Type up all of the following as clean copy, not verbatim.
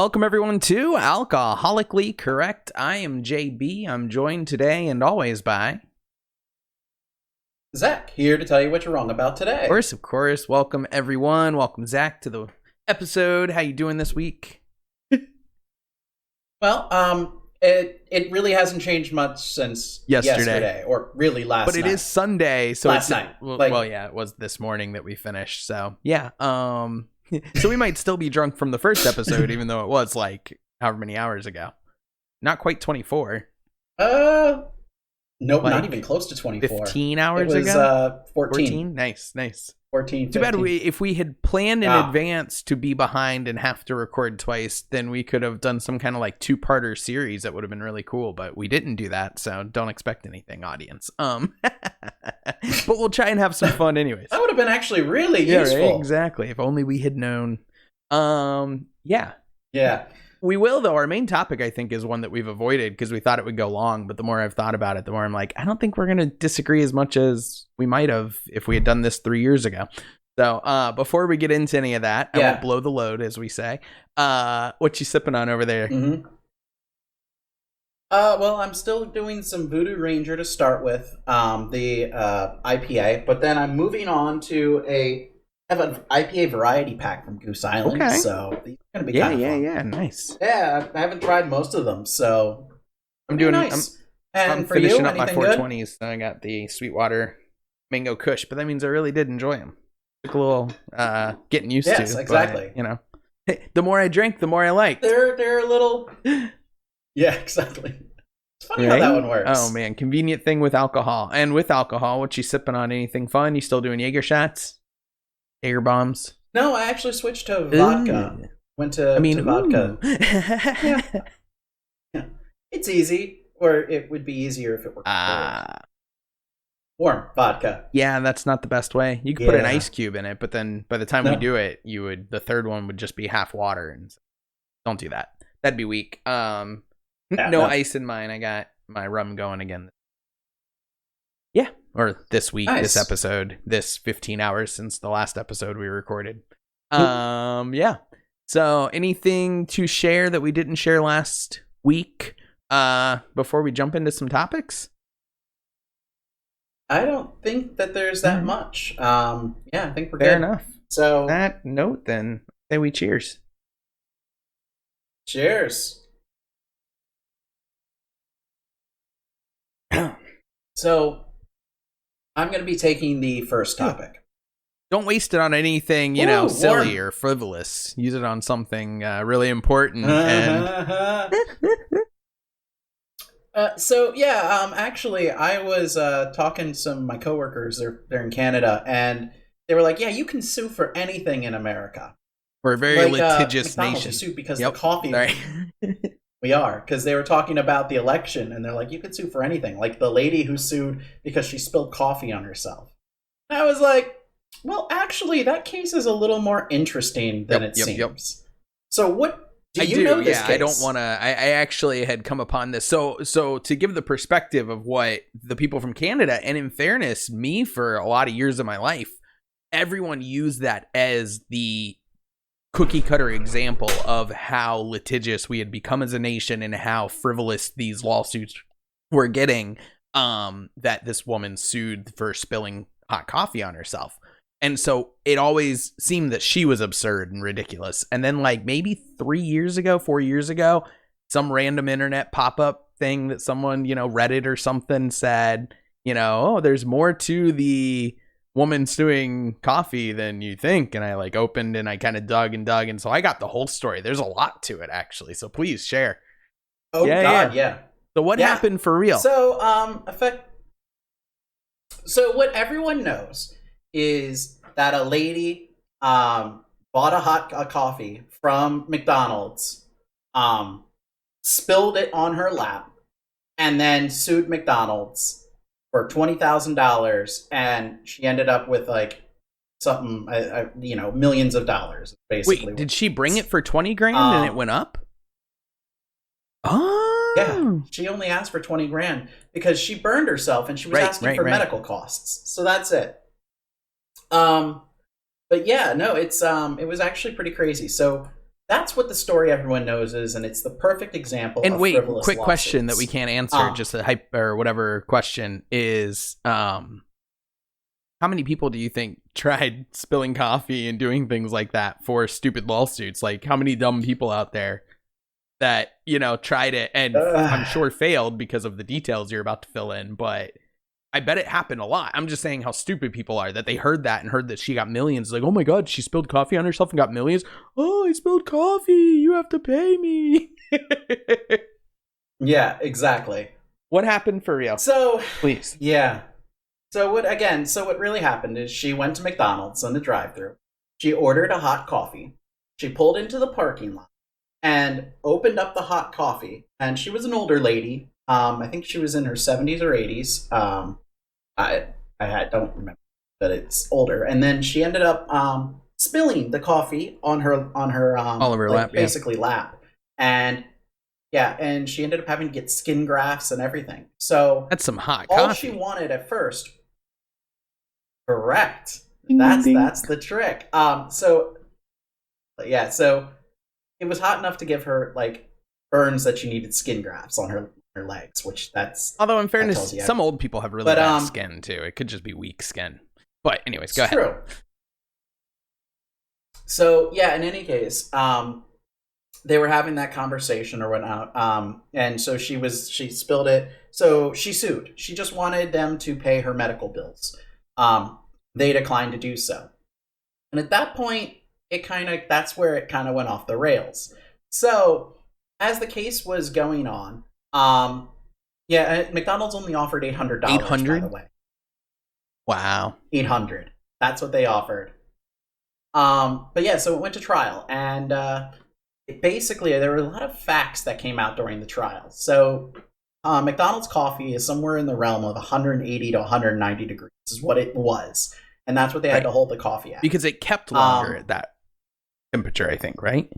Welcome everyone to Alcoholically Correct. I am JB. I'm joined today and always by Zach, here to tell you what you're wrong about today. Of course. Welcome everyone. Welcome Zach to the episode. How you doing this week? Well, it really hasn't changed much since yesterday or really last night. But it is Sunday, so last night. Well, yeah, it was this morning that we finished. So yeah, so we might still be drunk from the first episode, even though it was like however many hours ago. Not quite 24. Nope, not even close to 24. 15 hours ago? It was 14. Nice. 14, 15. Too bad if we had planned in advance to be behind and have to record twice, then we could have done some kind of like two-parter series that would have been really cool, but we didn't do that, so don't expect anything, audience. But we'll try and have some fun anyways. That would have been actually really useful. Right, exactly. If only we had known. Yeah. We will, though. Our main topic, I think, is one that we've avoided because we thought it would go long. But the more I've thought about it, the more I'm like, I don't think we're going to disagree as much as we might have if we had done this 3 years ago. So before we get into any of that, I won't blow the load, as we say. What you sipping on over there? Mm-hmm. Well, I'm still doing some Voodoo Ranger to start with, the IPA. But then I'm moving on to I have an IPA variety pack from Goose Island, so these are going to be kind of fun. Yeah, nice. Yeah, I haven't tried most of them, so I'm doing nice. I'm finishing up my 420s, so I got the Sweetwater Mango Kush, but that means I really did enjoy them. Took a little getting used to. Yes, exactly. But, you know, the more I drank, the more I liked. They're a little. Yeah, exactly. It's funny how that one works. Oh man, convenient thing with alcohol. And with alcohol, what you sipping on? Anything fun? You still doing Jaeger shots? Jaeger bombs? No, I actually switched to vodka. Went to vodka. Yeah. It's easy, or it would be easier if it were cold. Warm vodka. Yeah, that's not the best way. You could put an ice cube in it, but then by the time we do it, the third one would just be half water, and don't do that. That'd be weak. No ice in mine. I got my rum going again. Yeah, or this week, this episode, this 15 hours since the last episode we recorded. Yeah. So anything to share that we didn't share last week before we jump into some topics? I don't think that there's that much. I think we're good. Fair enough. So on that note, then, say we cheers. Cheers. So I'm going to be taking the first topic. Don't waste it on anything, silly or frivolous. Use it on something really important. Actually, I was talking to some of my coworkers. They're in Canada, and they were like, "Yeah, you can sue for anything in America. We're a very litigious McDonald's, nation. You sue because the coffee." We are, because they were talking about the election, and they're like, you could sue for anything. Like the lady who sued because she spilled coffee on herself. And I was like, well, actually, that case is a little more interesting than it seems. Yep. So what do you know this case? I don't want to. I actually had come upon this. So to give the perspective of what the people from Canada, and in fairness, me for a lot of years of my life, everyone used that as the cookie cutter example of how litigious we had become as a nation and how frivolous these lawsuits were getting, that this woman sued for spilling hot coffee on herself. And so it always seemed that she was absurd and ridiculous. And then like maybe 4 years ago, some random internet pop-up thing that someone, Reddit or something said, there's more to the woman suing coffee than you think. And I opened and I kind of dug. And so I got the whole story. There's a lot to it, actually. So please share. Oh, God, yeah. So what happened for real? So, So what everyone knows is that a lady bought a coffee from McDonald's, spilled it on her lap, and then sued McDonald's for $20,000, and she ended up with something, millions of dollars. Basically, wait, did she bring it for $20,000 and it went up? Oh, yeah. She only asked for $20,000 because she burned herself, and she was asking for medical costs. So that's it. But yeah, no, it was actually pretty crazy. So that's what the story everyone knows is, and it's the perfect example And of wait, frivolous quick lawsuits. question that we can't answer, just a hype or whatever question is, how many people do you think tried spilling coffee and doing things like that for stupid lawsuits? Like, how many dumb people out there that, you know, tried it and I'm sure failed because of the details you're about to fill in, but I bet it happened a lot. I'm just saying how stupid people are, that they heard that and heard that she got millions. Like, oh my God, she spilled coffee on herself and got millions. Oh, I spilled coffee. You have to pay me. Yeah, exactly. What happened for real? So, please. Yeah. So what really happened is she went to McDonald's on the drive-thru. She ordered a hot coffee. She pulled into the parking lot and opened up the hot coffee. And she was an older lady. I think she was in her 70s or 80s. I don't remember, but it's older. And then she ended up spilling the coffee on her all over her lap, basically lap. And yeah, and she ended up having to get skin grafts and everything. So that's some hot all coffee. she wanted at first. Correct. That's the trick. So it was hot enough to give her like burns that she needed skin grafts on her legs, which that's. Although in fairness, some old people have really bad skin too. It could just be weak skin. But anyways, go ahead. True. So yeah, in any case, they were having that conversation or whatnot, and so she spilled it. So she sued. She just wanted them to pay her medical bills. They declined to do so, and at that point, that's where it kind of went off the rails. So as the case was going on, McDonald's only offered $800. $800, by the way. Wow. $800. That's what they offered. But yeah, so it went to trial, and basically there were a lot of facts that came out during the trial. So McDonald's coffee is somewhere in the realm of 180 to 190 degrees is what it was, and that's what they had to hold the coffee at. Because it kept longer at that temperature, I think, right?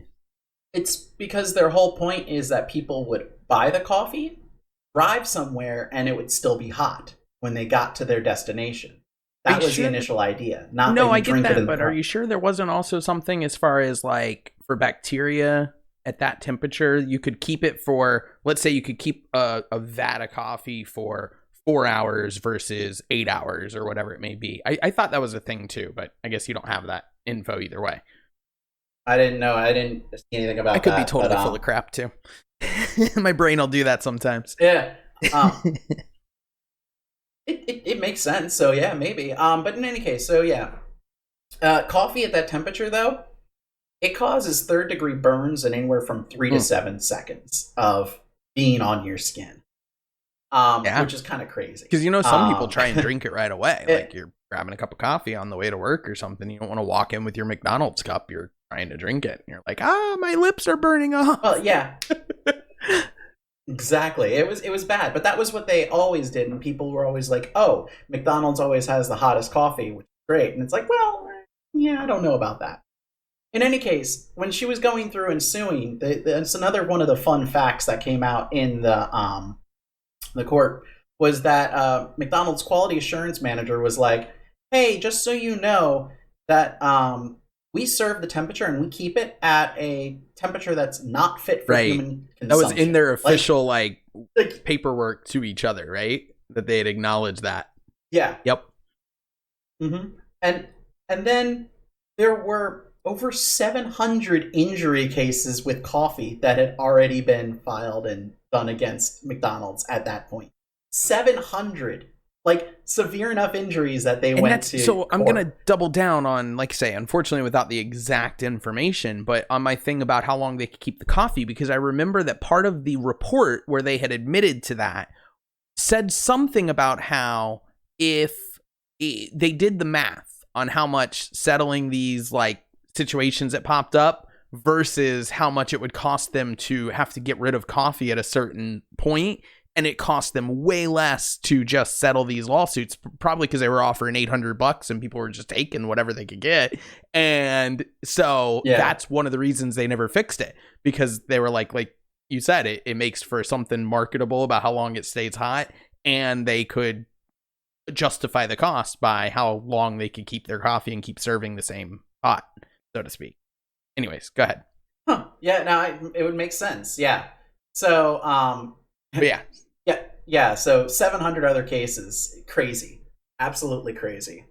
It's because their whole point is that people would buy the coffee, drive somewhere, and it would still be hot when they got to their destination. That was the initial idea. No, I get that, but are you sure there wasn't also something as far as like for bacteria at that temperature, you could keep it for, let's say you could keep a vat of coffee for 4 hours versus 8 hours or whatever it may be. I thought that was a thing too, but I guess you don't have that info either way. I didn't know. I didn't see anything about that. I could be totally full of crap too. My brain will do that sometimes. Yeah. It makes sense. So yeah, maybe. But in any case, so yeah. Coffee at that temperature though, it causes 3rd degree burns in anywhere from 3 to 7 seconds of being on your skin. Which is kind of crazy. Because some people try and drink it right away. Like you're grabbing a cup of coffee on the way to work or something. You don't want to walk in with your McDonald's cup. You're trying to drink it. And you're like, my lips are burning off. Well, yeah. Exactly. It was bad, but that was what they always did, and people were always like, "Oh, McDonald's always has the hottest coffee, which is great." And it's like, well, yeah, I don't know about that. In any case, when she was going through and suing, that's another one of the fun facts that came out in the court was that McDonald's quality assurance manager was like, "Hey, just so you know that we serve the temperature and we keep it at a temperature that's not fit for human consumption." That was in their official like paperwork to each other, right? That they had acknowledged that. Yeah. Yep. Mm-hmm. And then there were over 700 injury cases with coffee that had already been filed and done against McDonald's at that point. 700. Like, severe enough injuries that they went to So court. I'm going to double down on, like I say, unfortunately without the exact information, but on my thing about how long they could keep the coffee, because I remember that part of the report where they had admitted to that said something about how if they did the math on how much settling these, like, situations that popped up versus how much it would cost them to have to get rid of coffee at a certain point. And it cost them way less to just settle these lawsuits, probably because they were offering $800 and people were just taking whatever they could get. And so that's one of the reasons they never fixed it, because they were like you said, it makes for something marketable about how long it stays hot, and they could justify the cost by how long they could keep their coffee and keep serving the same hot, so to speak. Anyways, go ahead. Huh. Yeah, no, it would make sense. Yeah. So, But yeah. Yeah. So 700 other cases. Crazy. Absolutely crazy.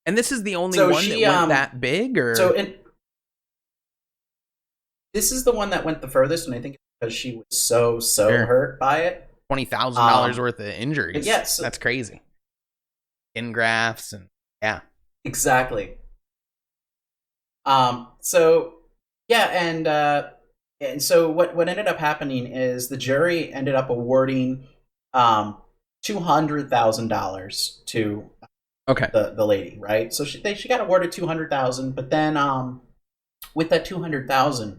And this is the only one that went that big, or this is the one that went the furthest, and I think because she was so hurt by it. $20,000 worth of injuries. Yes, that's crazy. Skin grafts and exactly. So yeah, and so what ended up happening is the jury ended up awarding $200,000 to the lady, right? So she got awarded $200,000, but then with that $200,000,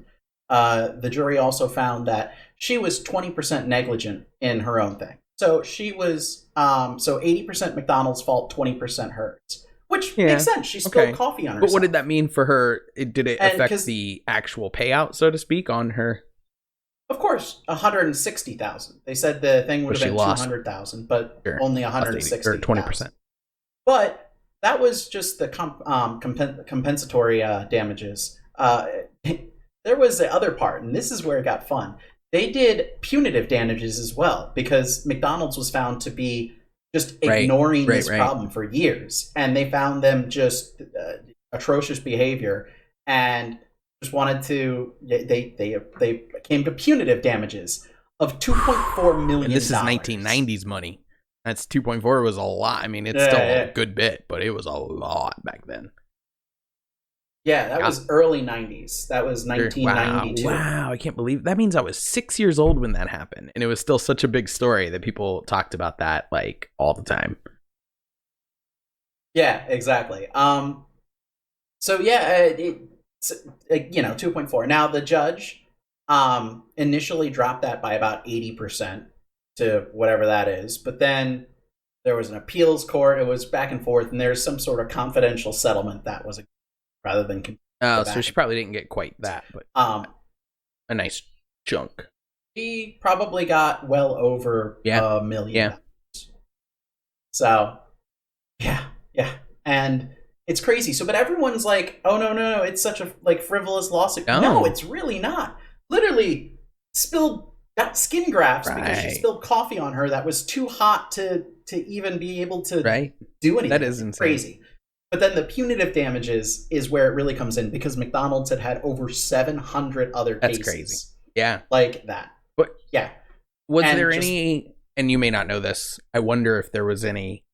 the jury also found that she was 20% negligent in her own thing. So she was so 80% McDonald's fault, 20% hers, which makes sense. She spilled coffee on herself. But what did that mean for her? Did it affect the actual payout, so to speak, on her? Of course, $160,000. They said the thing would have been $200,000, but only $160,000 or 20%. But that was just the compensatory damages. There was the other part, and this is where it got fun. They did punitive damages as well, because McDonald's was found to be just ignoring this problem for years, and they found them just atrocious behavior, and just wanted to. They came to punitive damages of $2.4 million. And this is 1990s money. That's 2.4 was a lot. I mean, it's still a good bit, but it was a lot back then. Yeah, that was early 90s. That was 1992. Wow, I can't believe that. Means I was 6 years old when that happened, and it was still such a big story that people talked about that like all the time. Yeah, exactly. So yeah, 2.4. Now the judge initially dropped that by about 80% to whatever that is, but then there was an appeals court. It was back and forth, and there's some sort of confidential settlement that was rather than so she probably didn't get quite that, but a nice chunk. She probably got well over $1 million. Yeah. So yeah, and it's crazy. So, but everyone's like, "Oh no, it's such a frivolous lawsuit." No, it's really not. Literally got skin grafts because she spilled coffee on her that was too hot to even be able to do anything. That is insane. Crazy. But then the punitive damages is where it really comes in, because McDonald's had over 700 other cases. That's crazy. Yeah. Like that. But yeah. Was there any, and you may not know this, I wonder if there was any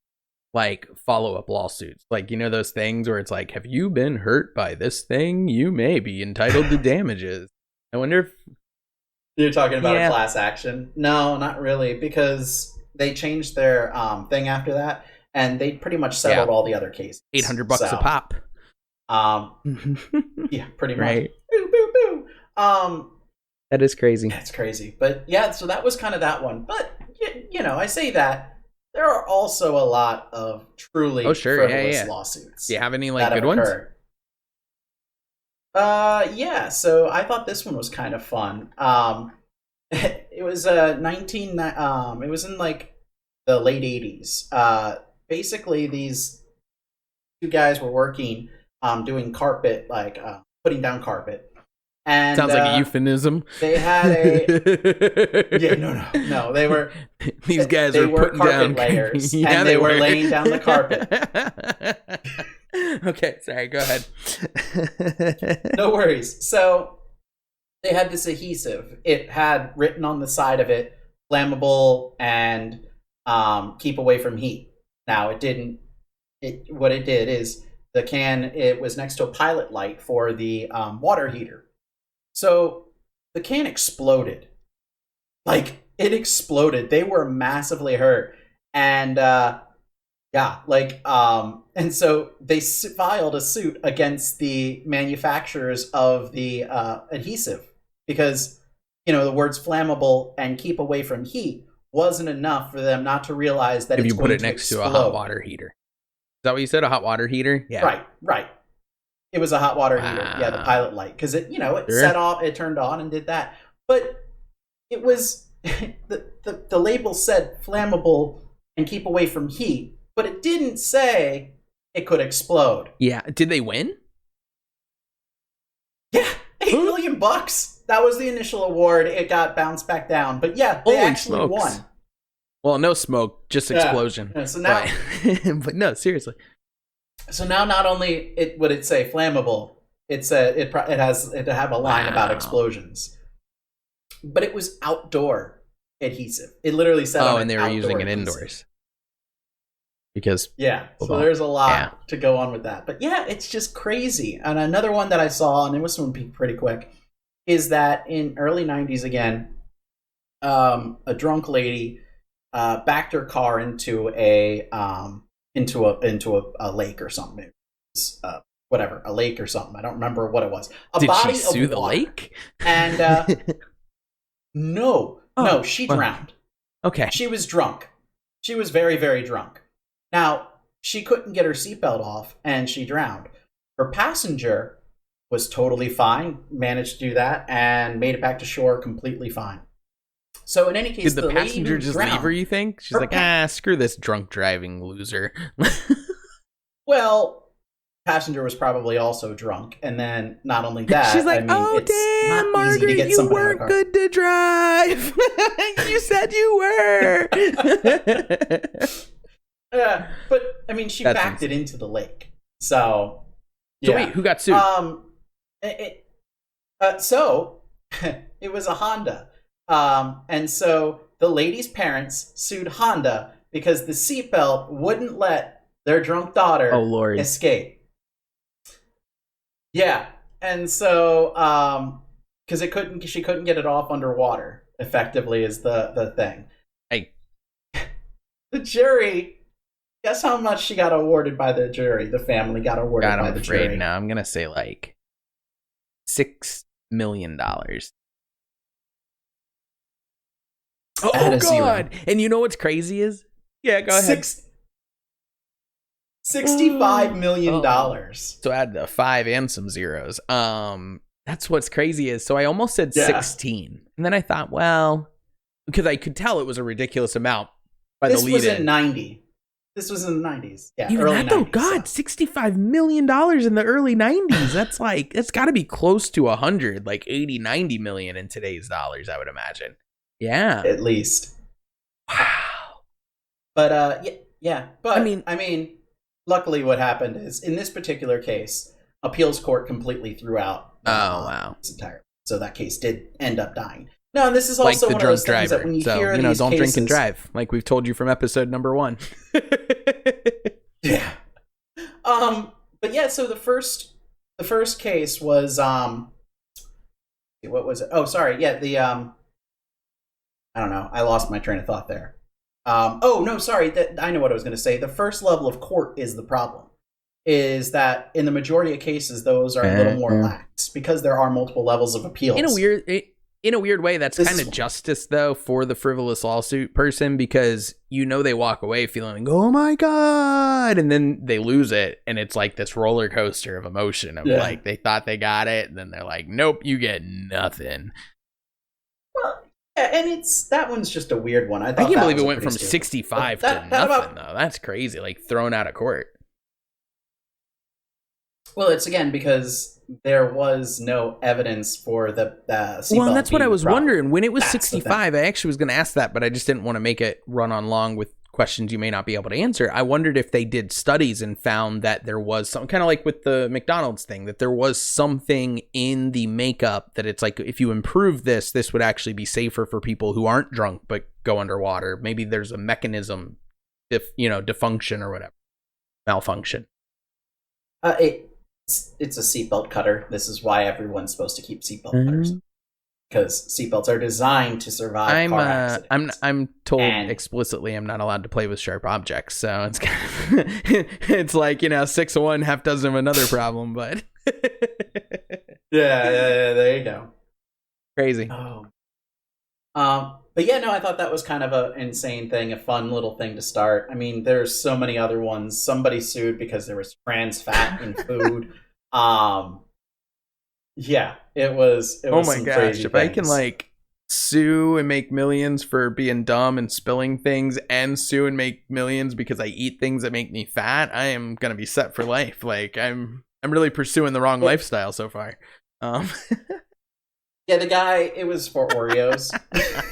follow-up lawsuits, those things where it's like, have you been hurt by this thing? You may be entitled to damages. I wonder if you're talking about a class action. No, not really, because they changed their thing after that, and they pretty much settled all the other cases. $800 a pop. Yeah, pretty much. Right. Boo, boo, boo. That is crazy. That's crazy. But yeah, so that was kind of that one. But I say that there are also a lot of truly frivolous lawsuits. Do you have any good ones? Yeah. So I thought this one was kind of fun. It was it was in the late 80s. Basically, these two guys were working doing carpet, putting down carpet. And sounds like a euphemism. They had no. They were these guys were putting down layers, and they were laying down the carpet. Okay, sorry. Go ahead. No worries. So they had this adhesive. It had written on the side of it, "Flammable" and "Keep away from heat." Now it didn't. What it did is the can. It was next to a pilot light for the water heater. So the can exploded. It exploded. They were massively hurt. And and so they filed a suit against the manufacturers of the adhesive, because the words "flammable" and "keep away from heat" wasn't enough for them not to realize that if you put it next to a hot water heater. Is that what you said? A hot water heater? Yeah. Right. It was a hot water heater. Yeah, the pilot light. Because it set off, it turned on and did that. But it was, the label said "flammable" and "keep away from heat," but it didn't say it could explode. Yeah. Did they win? Yeah. $8 million. that was the initial award. It got bounced back down, but yeah, they Holy actually smokes. won. Well, no smoke, just explosion. Yeah, so now, but no, seriously. So now, not only would it say flammable, it have a line about explosions, but it was outdoor adhesive. It literally said, "Oh," and they were using it indoors. Because so there's a lot to go on with that. But yeah, it's just crazy. And another one that I saw, and it was pretty quick, is that in early 90s again, a drunk lady backed her car into a lake or something. Whatever, a lake or something. I don't remember what it was. Did she sue the lake? And no, she drowned. Okay. She was drunk. She was very, very drunk. Now, she couldn't get her seatbelt off, and she drowned. Her passenger was totally fine, managed to do that, and made it back to shore completely fine. So in any case, did the passenger just leave her, you think? She's like, screw this drunk driving loser. Well, passenger was probably also drunk, and then not only that, she's like, damn, Margaret, you weren't good to drive. You said you were. Yeah, but I mean, she backed it into the lake. So wait, who got sued? So it was a Honda. And so the lady's parents sued Honda because the seatbelt wouldn't let their drunk daughter escape. Yeah. And so, because she couldn't get it off underwater, effectively, is the thing. The jury, guess how much she got awarded by the jury? The family got awarded by the jury. Now I'm gonna say like $6 million. Oh God! Zero. And you know what's crazy is? Yeah, go ahead. $65 million. So add the 5 and some zeros. That's what's crazy is. So I almost said 16, and then I thought, well, because I could tell it was a ridiculous amount by the lead-in. This was in 90. This was in the 90s. Yeah, even early that though. 90s, God, $65 million in the early 90s. That's like, it's got to be close to 100, like 80, 90 million in today's dollars, I would imagine. Yeah, at least. Wow. But yeah. But I mean, luckily, what happened is in this particular case, appeals court completely threw out. Its entirely. So that case did end up dying. No, and this is also like the one drunk of those things driver. That when you hear these don't cases, drink and drive, like we've told you from episode number 1. Yeah. But yeah, so the first case was what was it? Oh, sorry. Yeah, the I don't know. I lost my train of thought there. Oh no, sorry. I know what I was going to say. The first level of court is the problem. Is that in the majority of cases, those are a little more lax because there are multiple levels of appeals. In a weird way, that's kind of justice, though, for the frivolous lawsuit person, because they walk away feeling like, oh my God, and then they lose it, and it's like this roller coaster of emotion of like they thought they got it, and then they're like, nope, you get nothing. Well, yeah, and that one's just a weird one. I can't believe it went from 65 to nothing, though. That's crazy, like thrown out of court. Well, it's again because there was no evidence for the seatbelt. Well, that's what I was wondering. When it was That's 65, I actually was going to ask that, but I just didn't want to make it run on long with questions you may not be able to answer. I wondered if they did studies and found that there was some kind of like with the McDonald's thing, that there was something in the makeup that it's like, if you improve this would actually be safer for people who aren't drunk but go underwater. Maybe there's a mechanism, defunction or whatever, malfunction. It's a seatbelt cutter. This is why everyone's supposed to keep seatbelt cutters, because seatbelts are designed to survive car accidents. I'm told explicitly I'm not allowed to play with sharp objects, so it's kind of it's like 6 of one, half dozen of another problem, but yeah, there you go. Crazy. But yeah, no, I thought that was kind of an insane thing, a fun little thing to start. I mean, there's so many other ones. Somebody sued because there was trans fat in food. Yeah, it was oh my some gosh, crazy if things. I can sue and make millions for being dumb and spilling things, and sue and make millions because I eat things that make me fat, I am gonna be set for life. Like I'm really pursuing the wrong lifestyle so far. Yeah, the guy, it was for Oreos.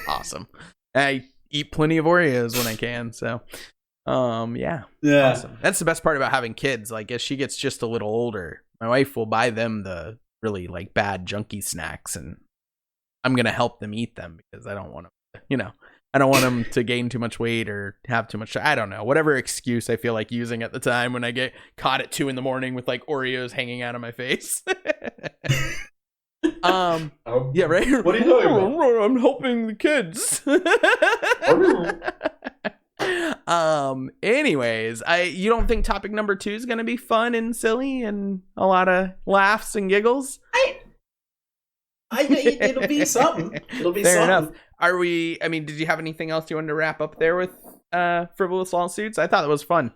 Awesome. I eat plenty of Oreos when I can, so yeah. Awesome. That's the best part about having kids. Like, as she gets just a little older, my wife will buy them the really like bad junky snacks, and I'm gonna help them eat them because I don't want them, I don't want them to gain too much weight or have too much. I don't know, whatever excuse I feel like using at the time when I get caught at 2 a.m. with like Oreos hanging out of my face. Yeah, right. What are you talking about? I'm helping the kids. Anyways, you don't think topic number 2 is going to be fun and silly and a lot of laughs and giggles? It'll be something. It'll be Fair something. enough. Did you have anything else you wanted to wrap up there with frivolous lawsuits? I thought it was fun.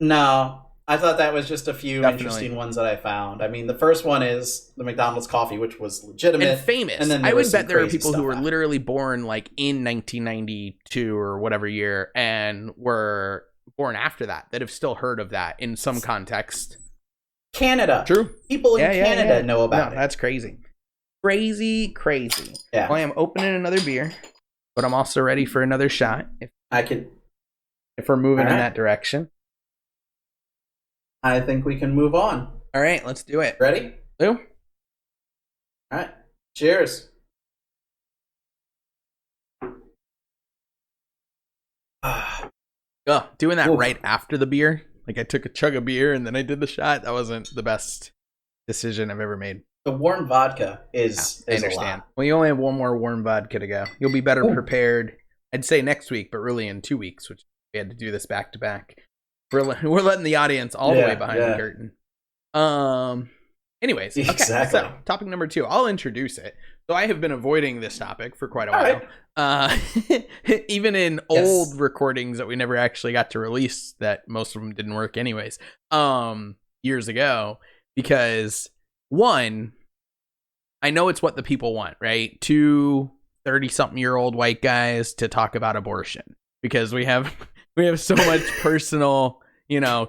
No, I thought that was just a few interesting ones that I found. I mean, the first one is the McDonald's coffee, which was legitimate and famous. And then I would bet there are people who were literally born like in 1992 or whatever year and were born after that have still heard of that in some context. Canada. True. People in Canada know about it. That's crazy. Crazy. Yeah. Well, I am opening another beer, but I'm also ready for another shot. If we're moving in that direction. I think we can move on. All right, let's do it. Ready? Lou? All right. Cheers. Doing that right after the beer. Like I took a chug of beer and then I did the shot. That wasn't the best decision I've ever made. The warm vodka is I understand. a lot. Well, you only have one more warm vodka to go. You'll be better prepared, I'd say next week, but really in 2 weeks, which we had to do this back to back. We're letting the audience all the way behind the curtain. Anyways, exactly. So topic number 2. I'll introduce it. So I have been avoiding this topic for quite a while. Right. Even in old recordings that we never actually got to release, that most of them didn't work anyways, years ago, because 1, I know it's what the people want, right? 2 30-something-year-old white guys to talk about abortion because we have so much personal,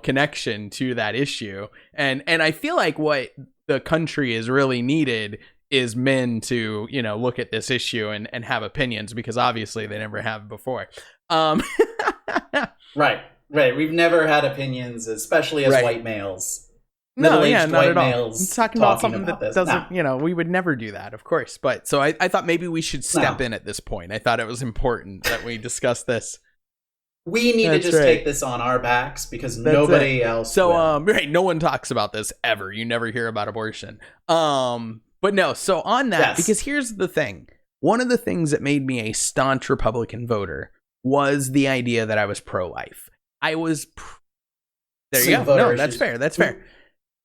connection to that issue. And I feel like what the country is really needed is men to, look at this issue and have opinions because obviously they never have before. Right. We've never had opinions, especially as white males. Not at all. I'm talking about something that doesn't, we would never do that, of course. But so I thought maybe we should step in at this point. I thought it was important that we discuss this. We need to just take this on our backs because nobody else will. No one talks about this ever. You never hear about abortion. But no, so on that, because here's the thing. One of the things that made me a staunch Republican voter was the idea that I was pro-life. I was there you go. No, that's fair. That's fair.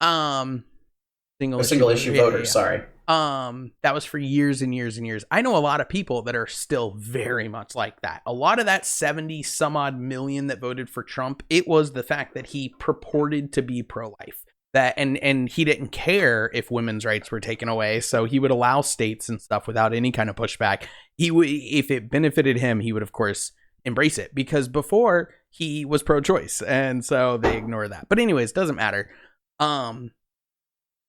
Single issue voter, sorry. That was for years and years and years. I know a lot of people that are still very much like that. A lot of that 70 some odd million that voted for Trump, it was the fact that he purported to be pro-life. That and he didn't care if women's rights were taken away, so he would allow states and stuff without any kind of pushback. He would, if it benefited him, he would of course embrace it because before he was pro-choice, and so they ignore that. But anyways, doesn't matter. Well,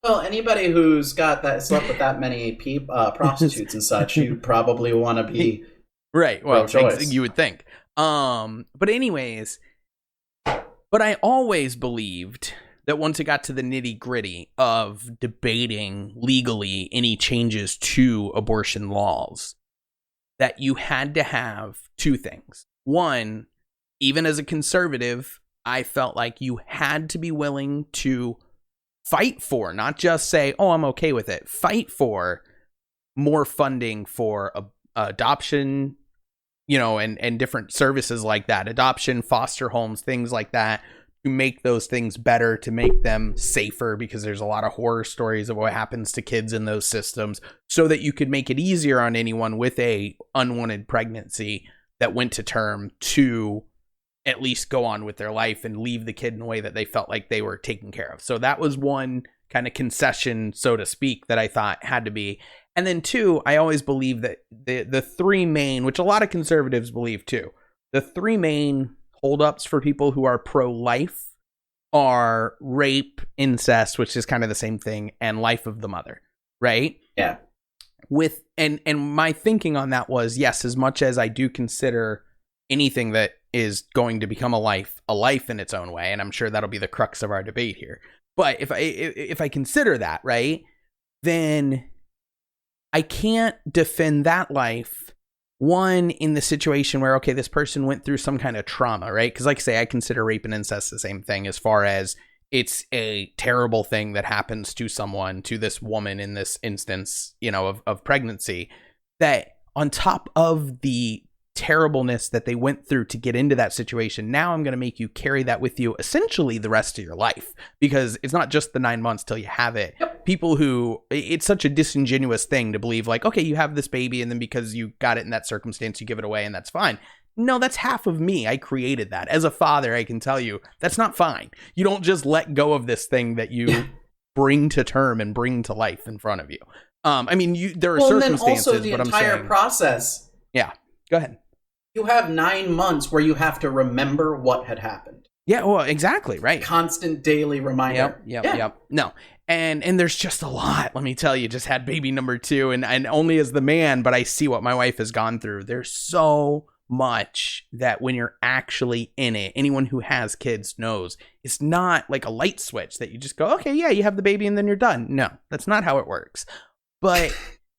anybody who's got that slept with that many prostitutes and such, you probably want to be right. Well, you would think. But anyways, but I always believed that once it got to the nitty gritty of debating legally any changes to abortion laws, that you had to have 2 things. 1, even as a conservative, I felt like you had to be willing to fight for, not just say, oh, I'm okay with it. Fight for more funding for adoption, and different services like that. Adoption, foster homes, things like that, to make those things better, to make them safer, because there's a lot of horror stories of what happens to kids in those systems, so that you could make it easier on anyone with a unwanted pregnancy that went to term to at least go on with their life and leave the kid in a way that they felt like they were taken care of. So that was one kind of concession, so to speak, that I thought had to be. And then 2, I always believe that the 3 main, which a lot of conservatives believe too, the 3 main holdups for people who are pro-life are rape, incest, which is kind of the same thing, and life of the mother, right? Yeah. with and my thinking on that was, yes, as much as I do consider anything that is going to become a life in its own way, and I'm sure that'll be the crux of our debate here. But if I consider that, right, then I can't defend that life, one, in the situation where, okay, this person went through some kind of trauma, right? Because like I say, I consider rape and incest the same thing, as far as it's a terrible thing that happens to someone, to this woman in this instance, you know, of pregnancy, that on top of the terribleness that they went through to get into that situation, now I'm going to make you carry that with you essentially the rest of your life, because it's not just the 9 months till you have it. Yep. People who, it's such a disingenuous thing to believe, like, okay, you have this baby and then because you got it in that circumstance, you give it away and that's fine. No, that's half of me. I created that. As a father, I can tell you that's not fine. You don't just let go of this thing that you bring to term and bring to life in front of you. I mean, there are circumstances, and then also the but entire I'm saying, process. Yeah, go ahead. You have 9 months where you have to remember what had happened. Yeah, well, exactly, right. Constant daily reminder. Yep. No. And there's just a lot, let me tell you. Just had baby number 2, and only as the man, but I see what my wife has gone through. There's so much that when you're actually in it, anyone who has kids knows it's not like a light switch that you just go, okay, yeah, you have the baby and then you're done. No, that's not how it works. But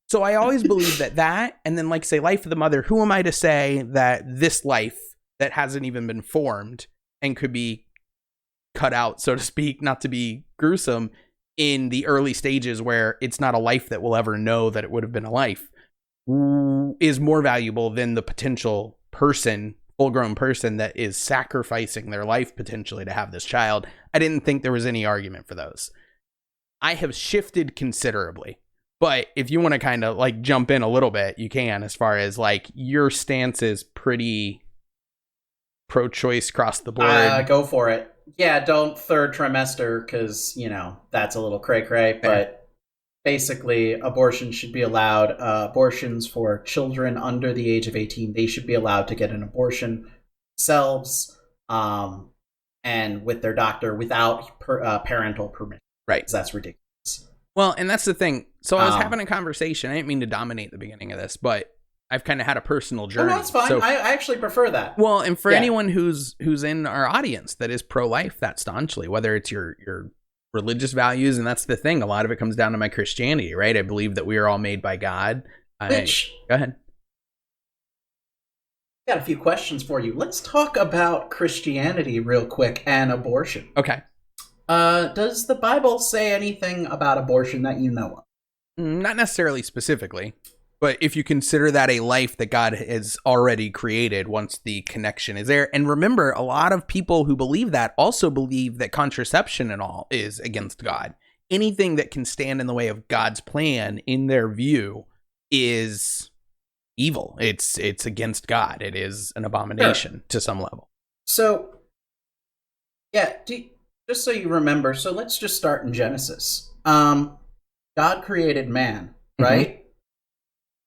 so I always believe that, and then like say life of the mother, who am I to say that this life that hasn't even been formed and could be cut out, so to speak, not to be gruesome, in the early stages where it's not a life that will ever know that it would have been a life, is more valuable than the potential person, full-grown person, that is sacrificing their life potentially to have this child. I didn't think there was any argument for those. I have shifted considerably, but if you want to kind of like jump in a little bit, you can, as far as like your stance is pretty pro-choice across the board. Go for it. Yeah, don't third trimester, because, you know, that's a little cray-cray, but basically, abortion should be allowed. Abortions for children under the age of 18, they should be allowed to get an abortion themselves, and with their doctor without parental permission. Right. That's ridiculous. Well, and that's the thing. So I was having a conversation. I didn't mean to dominate the beginning of this, but I've kind of had a personal journey. Oh, no, it's fine. So, I actually prefer that. Well, and for anyone who's in our audience that is pro-life that staunchly, whether it's your religious values, and that's the thing, a lot of it comes down to my Christianity, right? I believe that we are all made by God. Go ahead. Got a few questions for you. Let's talk about Christianity real quick and abortion. Okay. Does the Bible say anything about abortion that you know of? Not necessarily specifically, but if you consider that a life that God has already created once the connection is there. And remember, a lot of people who believe that also believe that contraception and all is against God. Anything that can stand in the way of God's plan, in their view, is evil. It's against God. It is an abomination to some level. So, yeah, just so you remember, so let's just start in Genesis. God created man, right? Mm-hmm.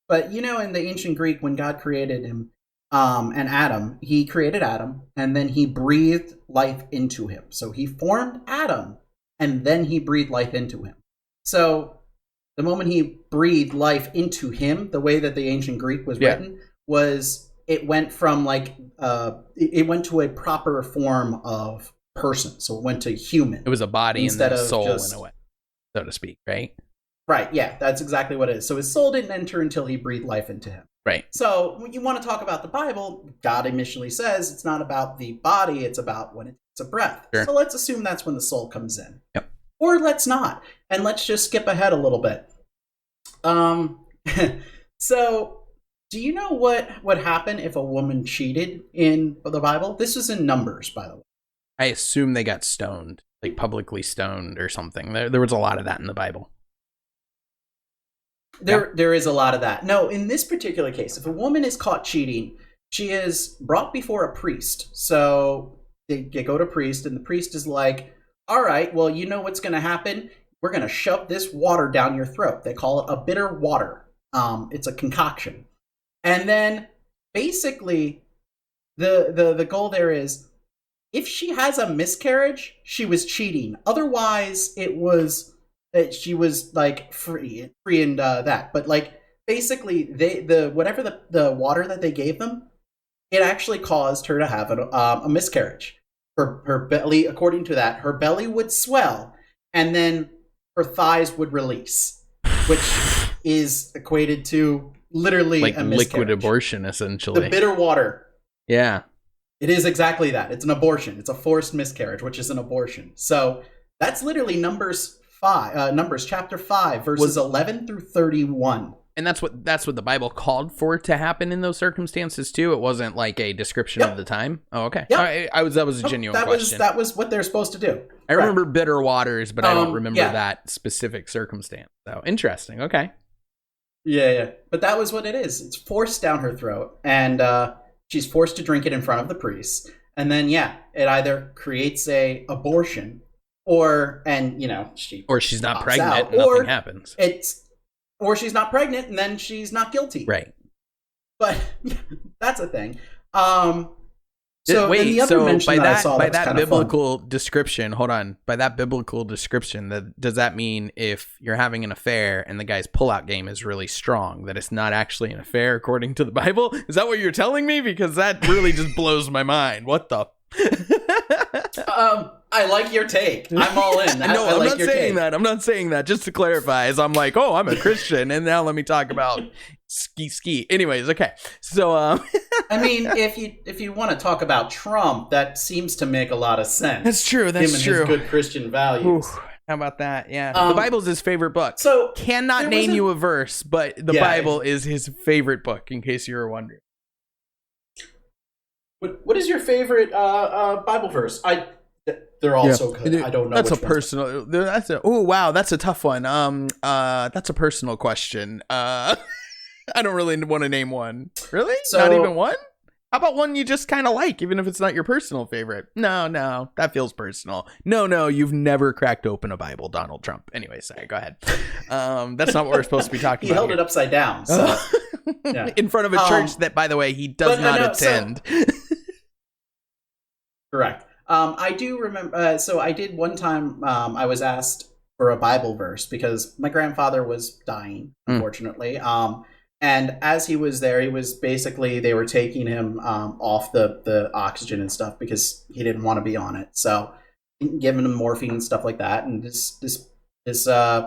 But, you know, in the ancient Greek, when God created him and Adam, he created Adam, and then he breathed life into him. So he formed Adam, and then he breathed life into him. So the moment he breathed life into him, the way that the ancient Greek was written, was it went from like, it went to a proper form of person. So it went to human. It was a body instead and a soul in a way, so to speak, right? Right, yeah, that's exactly what it is. So his soul didn't enter until he breathed life into him. Right. So when you want to talk about the Bible, God initially says it's not about the body, it's about when it's a breath. Sure. So let's assume that's when the soul comes in. Yep. Or let's not. And let's just skip ahead a little bit. So do you know what would happen if a woman cheated in the Bible? This is in Numbers, by the way. I assume they got stoned, like publicly stoned or something. There was a lot of that in the Bible. There is a lot of that. No, in this particular case, if a woman is caught cheating, she is brought before a priest. So they go to a priest, and the priest is like, all right, well, you know what's going to happen? We're going to shove this water down your throat. They call it a bitter water. It's a concoction. And then basically the goal there is, if she has a miscarriage, she was cheating. Otherwise, it was that she was like free and that. But like basically whatever the water that they gave them, it actually caused her to have a miscarriage. Her belly, according to that, her belly would swell, and then her thighs would release, which is equated to literally like a miscarriage. Liquid abortion, essentially. The bitter water. Yeah. It is exactly that. It's an abortion. It's a forced miscarriage, which is an abortion. So that's literally Numbers chapter 5, verses 11 through 31. And that's what the Bible called for to happen in those circumstances too. It wasn't like a description of the time. Oh, okay. Yep. That was a genuine question. That was what they're supposed to do. I remember bitter waters, but I don't remember that specific circumstance. So interesting. Okay. Yeah. But that was what it is. It's forced down her throat, and she's forced to drink it in front of the priest. And then it either creates a abortion, or she's not pregnant. Nothing happens. Or she's not pregnant, and then she's not guilty. Right. But that's a thing. By that biblical description, does that mean if you're having an affair and the guy's pullout game is really strong, that it's not actually an affair according to the Bible? Is that what you're telling me? Because that really just blows my mind. What the? I like your take. I'm all in. No, I'm not saying that. I'm not saying that. Just to clarify, as I'm like, oh, I'm a Christian, and now let me talk about ski. Anyways, okay. So, I mean, if you want to talk about Trump, that seems to make a lot of sense. That's true. Him and his good Christian values. Ooh, how about that? Yeah, the Bible's his favorite book. So cannot name you a verse, but the Bible is his favorite book. In case you were wondering. What is your favorite Bible verse? They're all so good. I don't know. That's a personal. That's a tough one. That's a personal question. I don't really want to name one. Really? So, not even one? How about one you just kind of like, even if it's not your personal favorite? No, that feels personal. No, you've never cracked open a Bible, Donald Trump. Anyway, sorry, go ahead. That's not what we're supposed to be talking about. He held it upside down. So. In front of a church that, by the way, he does not attend. Correct. I do remember. So I did one time. I was asked for a Bible verse because my grandfather was dying, unfortunately. And as he was there, he was basically, they were taking him off the oxygen and stuff because he didn't want to be on it. So giving him morphine and stuff like that. And this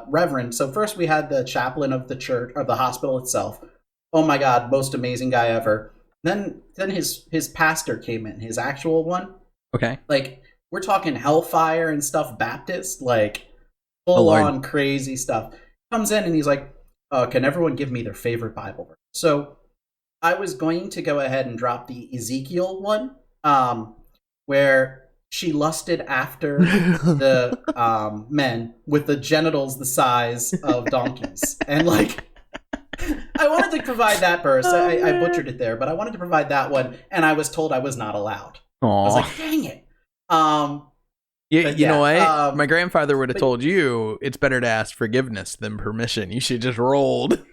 reverend. So first we had the chaplain of the church, of the hospital itself. Oh my God, most amazing guy ever. Then his pastor came in, his actual one. Okay. Like, we're talking hellfire and stuff, Baptist, like full on crazy stuff. Comes in and he's like, can everyone give me their favorite Bible verse? So I was going to go ahead and drop the Ezekiel one, where she lusted after the men with the genitals the size of donkeys. And like, I wanted to provide that verse. I butchered it there, but I wanted to provide that one, and I was told I was not allowed. Aww. I was like, dang it. You know what? My grandfather would have told you it's better to ask forgiveness than permission. You should just rolled.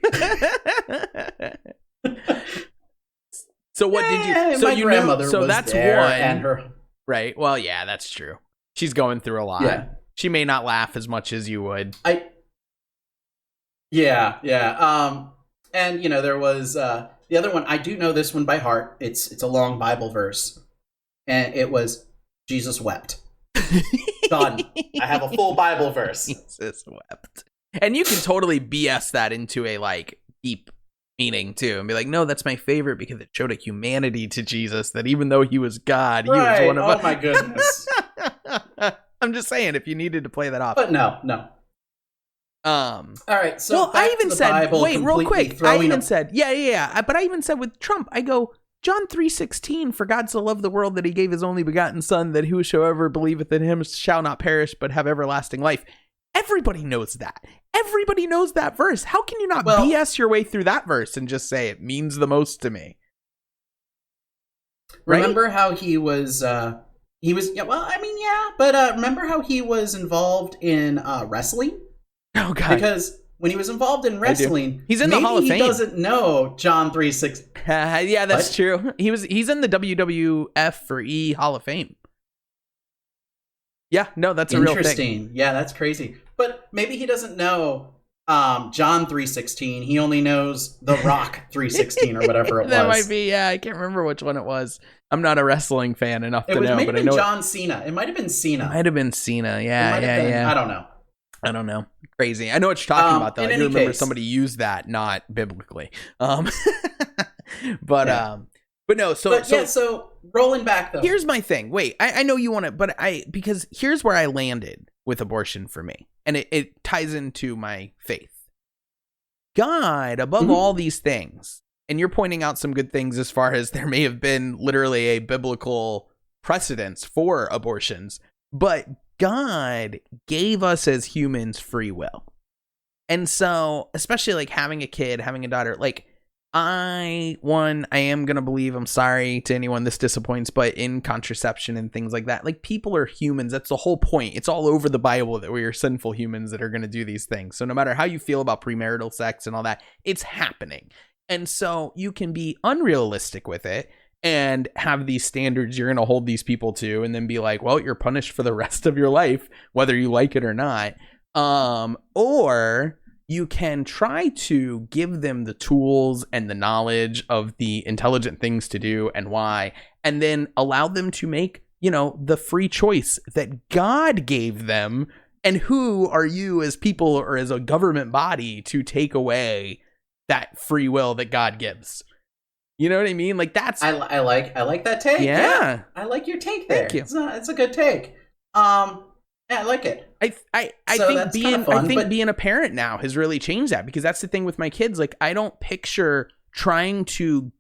So what did you? So my grandmother. So was that's there, one. And her. Right. Well, yeah, that's true. She's going through a lot. Yeah. She may not laugh as much as you would. Yeah. And there was the other one. I do know this one by heart. It's a long Bible verse, and it was Jesus wept. Done. I have a full Bible verse. Jesus wept. And you can totally BS that into a like deep meaning too, and be like, no, that's my favorite because it showed a humanity to Jesus that even though he was God, he was one of us. Oh my goodness. I'm just saying, if you needed to play that off. But no. All right. So well, I even said, Bible, wait, real quick. I even said, yeah. But I even said with Trump, I go, John 3:16, for God so loved the world that he gave his only begotten son, that whosoever believeth in him shall not perish, but have everlasting life. Everybody knows that. Everybody knows that verse. How can you not BS your way through that verse and just say it means the most to me? Right? Remember how he was, but remember how he was involved in wrestling? Oh, God. Because when he was involved in wrestling, he's in the Hall of Fame. He doesn't know John 3:16. Yeah, that's true. He's in the WWF for E Hall of Fame. Yeah, no, that's a real thing. Interesting. Yeah, that's crazy. But maybe he doesn't know John 3:16. He only knows The Rock 3:16 or whatever it was. That might be, yeah. I can't remember which one it was. I'm not a wrestling fan enough to know, but I know John Cena. It might have been Cena. It might have been Cena. Yeah. I don't know. Crazy. I know what you're talking about, though. I do remember somebody used that, not biblically. But no. So rolling back though. Here's my thing. Wait, I know you want to, because here's where I landed with abortion for me, and it ties into my faith. God, above all these things, and you're pointing out some good things as far as there may have been literally a biblical precedence for abortions, but God gave us as humans free will. And so, especially like having a kid, having a daughter, like I am going to believe, I'm sorry to anyone this disappoints, but in contraception and things like that, like people are humans. That's the whole point. It's all over the Bible that we are sinful humans that are going to do these things. So no matter how you feel about premarital sex and all that, it's happening. And so you can be unrealistic with it and have these standards you're going to hold these people to, and then be like, well, you're punished for the rest of your life, whether you like it or not. Or you can try to give them the tools and the knowledge of the intelligent things to do and why, and then allow them to make, the free choice that God gave them. And who are you as people or as a government body to take away that free will that God gives? You know what I mean? Like that's I like that take. Yeah. I like your take there. Thank you. It's a good take. Yeah, I like it. I think being a parent now has really changed that, because that's the thing with my kids. Like I don't picture trying to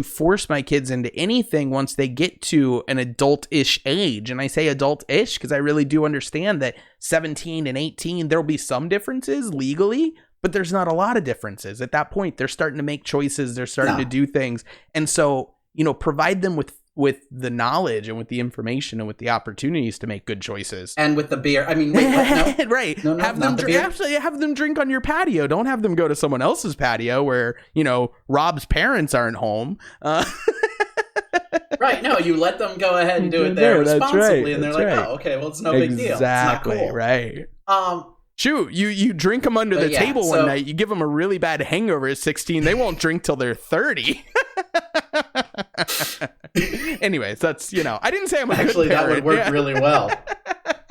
force my kids into anything once they get to an adult-ish age. And I say adult-ish because I really do understand that 17 and 18, there'll be some differences legally, but there's not a lot of differences. At that point, they're starting to make choices. They're starting to do things. And so, provide them with the knowledge and with the information and with the opportunities to make good choices. And with the beer. I mean, wait, what? No. Right. No, have them have them drink on your patio. Don't have them go to someone else's patio where, Rob's parents aren't home. Right. No, you let them go ahead and do it there responsibly. And they're like, oh, okay, well, it's no big deal. It's not cool. Right. Shoot, you drink them under the table one night. You give them a really bad hangover at 16. They won't drink till they're 30. Anyways, that's, I didn't say I'm a good parent. That would work really well.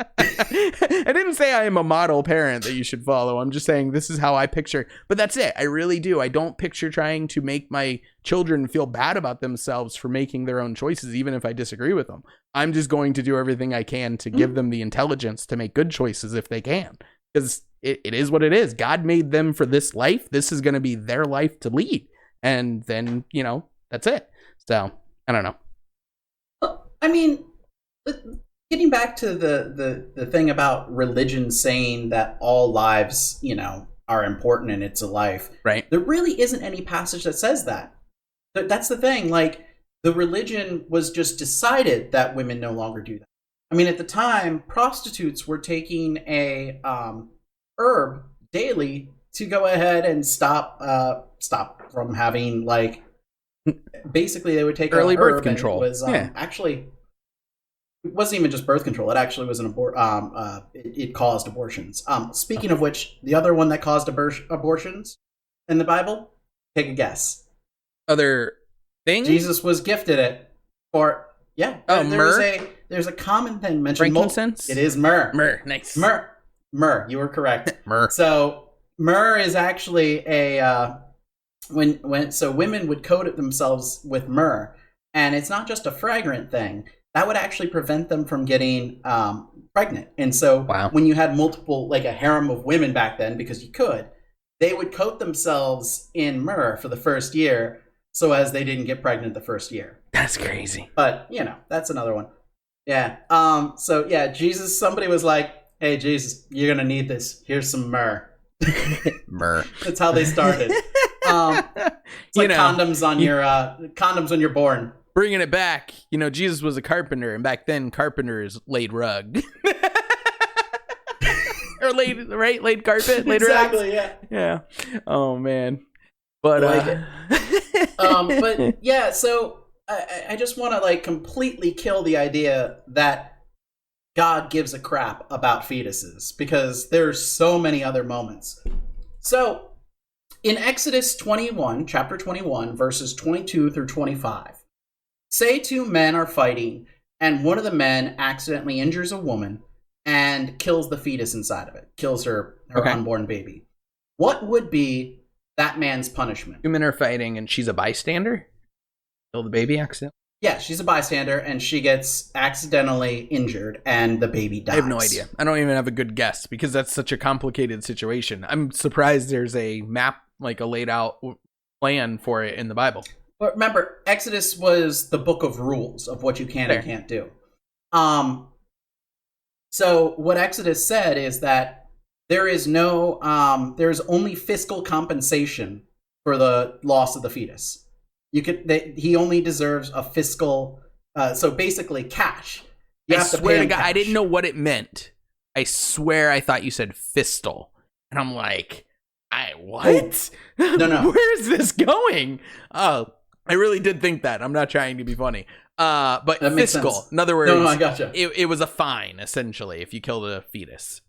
I didn't say I am a model parent that you should follow. I'm just saying this is how I picture. But that's it. I really do. I don't picture trying to make my children feel bad about themselves for making their own choices, even if I disagree with them. I'm just going to do everything I can to give them the intelligence to make good choices if they can. Because it is what it is. God made them for this life. This is going to be their life to lead. And then, that's it. So, I don't know. I mean, getting back to the thing about religion saying that all lives, are important and it's a life. Right. There really isn't any passage that says that. That's the thing. Like, the religion was just decided that women no longer do that. I mean, at the time, prostitutes were taking a herb daily to go ahead and stop from having, like, basically they would take early birth control. It was actually, it wasn't even just birth control. It actually was it caused abortions. Speaking of which, the other one that caused abortions in the Bible, take a guess. Other thing? Jesus was gifted it for. Yeah. Myrrh? There's a common thing mentioned. Frankincense? It is myrrh. Myrrh, nice. Myrrh. You were correct. Myrrh. So myrrh is actually so women would coat it themselves with myrrh, and it's not just a fragrant thing. That would actually prevent them from getting pregnant. And so when you had multiple, like a harem of women back then, because you could, they would coat themselves in myrrh for the first year, so as they didn't get pregnant the first year. That's crazy. But, that's another one. Yeah. So, yeah, Jesus, somebody was like, hey, Jesus, you're going to need this. Here's some myrrh. Myrrh. That's how they started. It's like condoms when you're born. Bringing it back, Jesus was a carpenter, and back then carpenters laid rug. Or laid carpet, laid exactly, rugs. Yeah. Oh, man. But but yeah, so I just want to completely kill the idea that God gives a crap about fetuses, because there's so many other moments So in Exodus 21, chapter 21, verses 22 through 25, say two men are fighting, and one of the men accidentally injures a woman and kills the fetus inside of it, kills her unborn baby. What would be that man's punishment? Two men are fighting, and she's a bystander? Kill the baby accident? Yeah, she's a bystander, and she gets accidentally injured, and the baby dies. I have no idea. I don't even have a good guess, because that's such a complicated situation. I'm surprised there's a map, like a laid out plan for it in the Bible. But remember, Exodus was the book of rules of what you can and can't do. So what Exodus said is that there is there's only fiscal compensation for the loss of the fetus. He only deserves a fiscal, so basically cash. I swear to God, I didn't know what it meant. I swear I thought you said fistal. And I'm like, what? Oh, no. Where is this going? Oh, I really did think that. I'm not trying to be funny. But that fiscal, in other words, no, I gotcha. It was a fine, essentially, if you killed a fetus.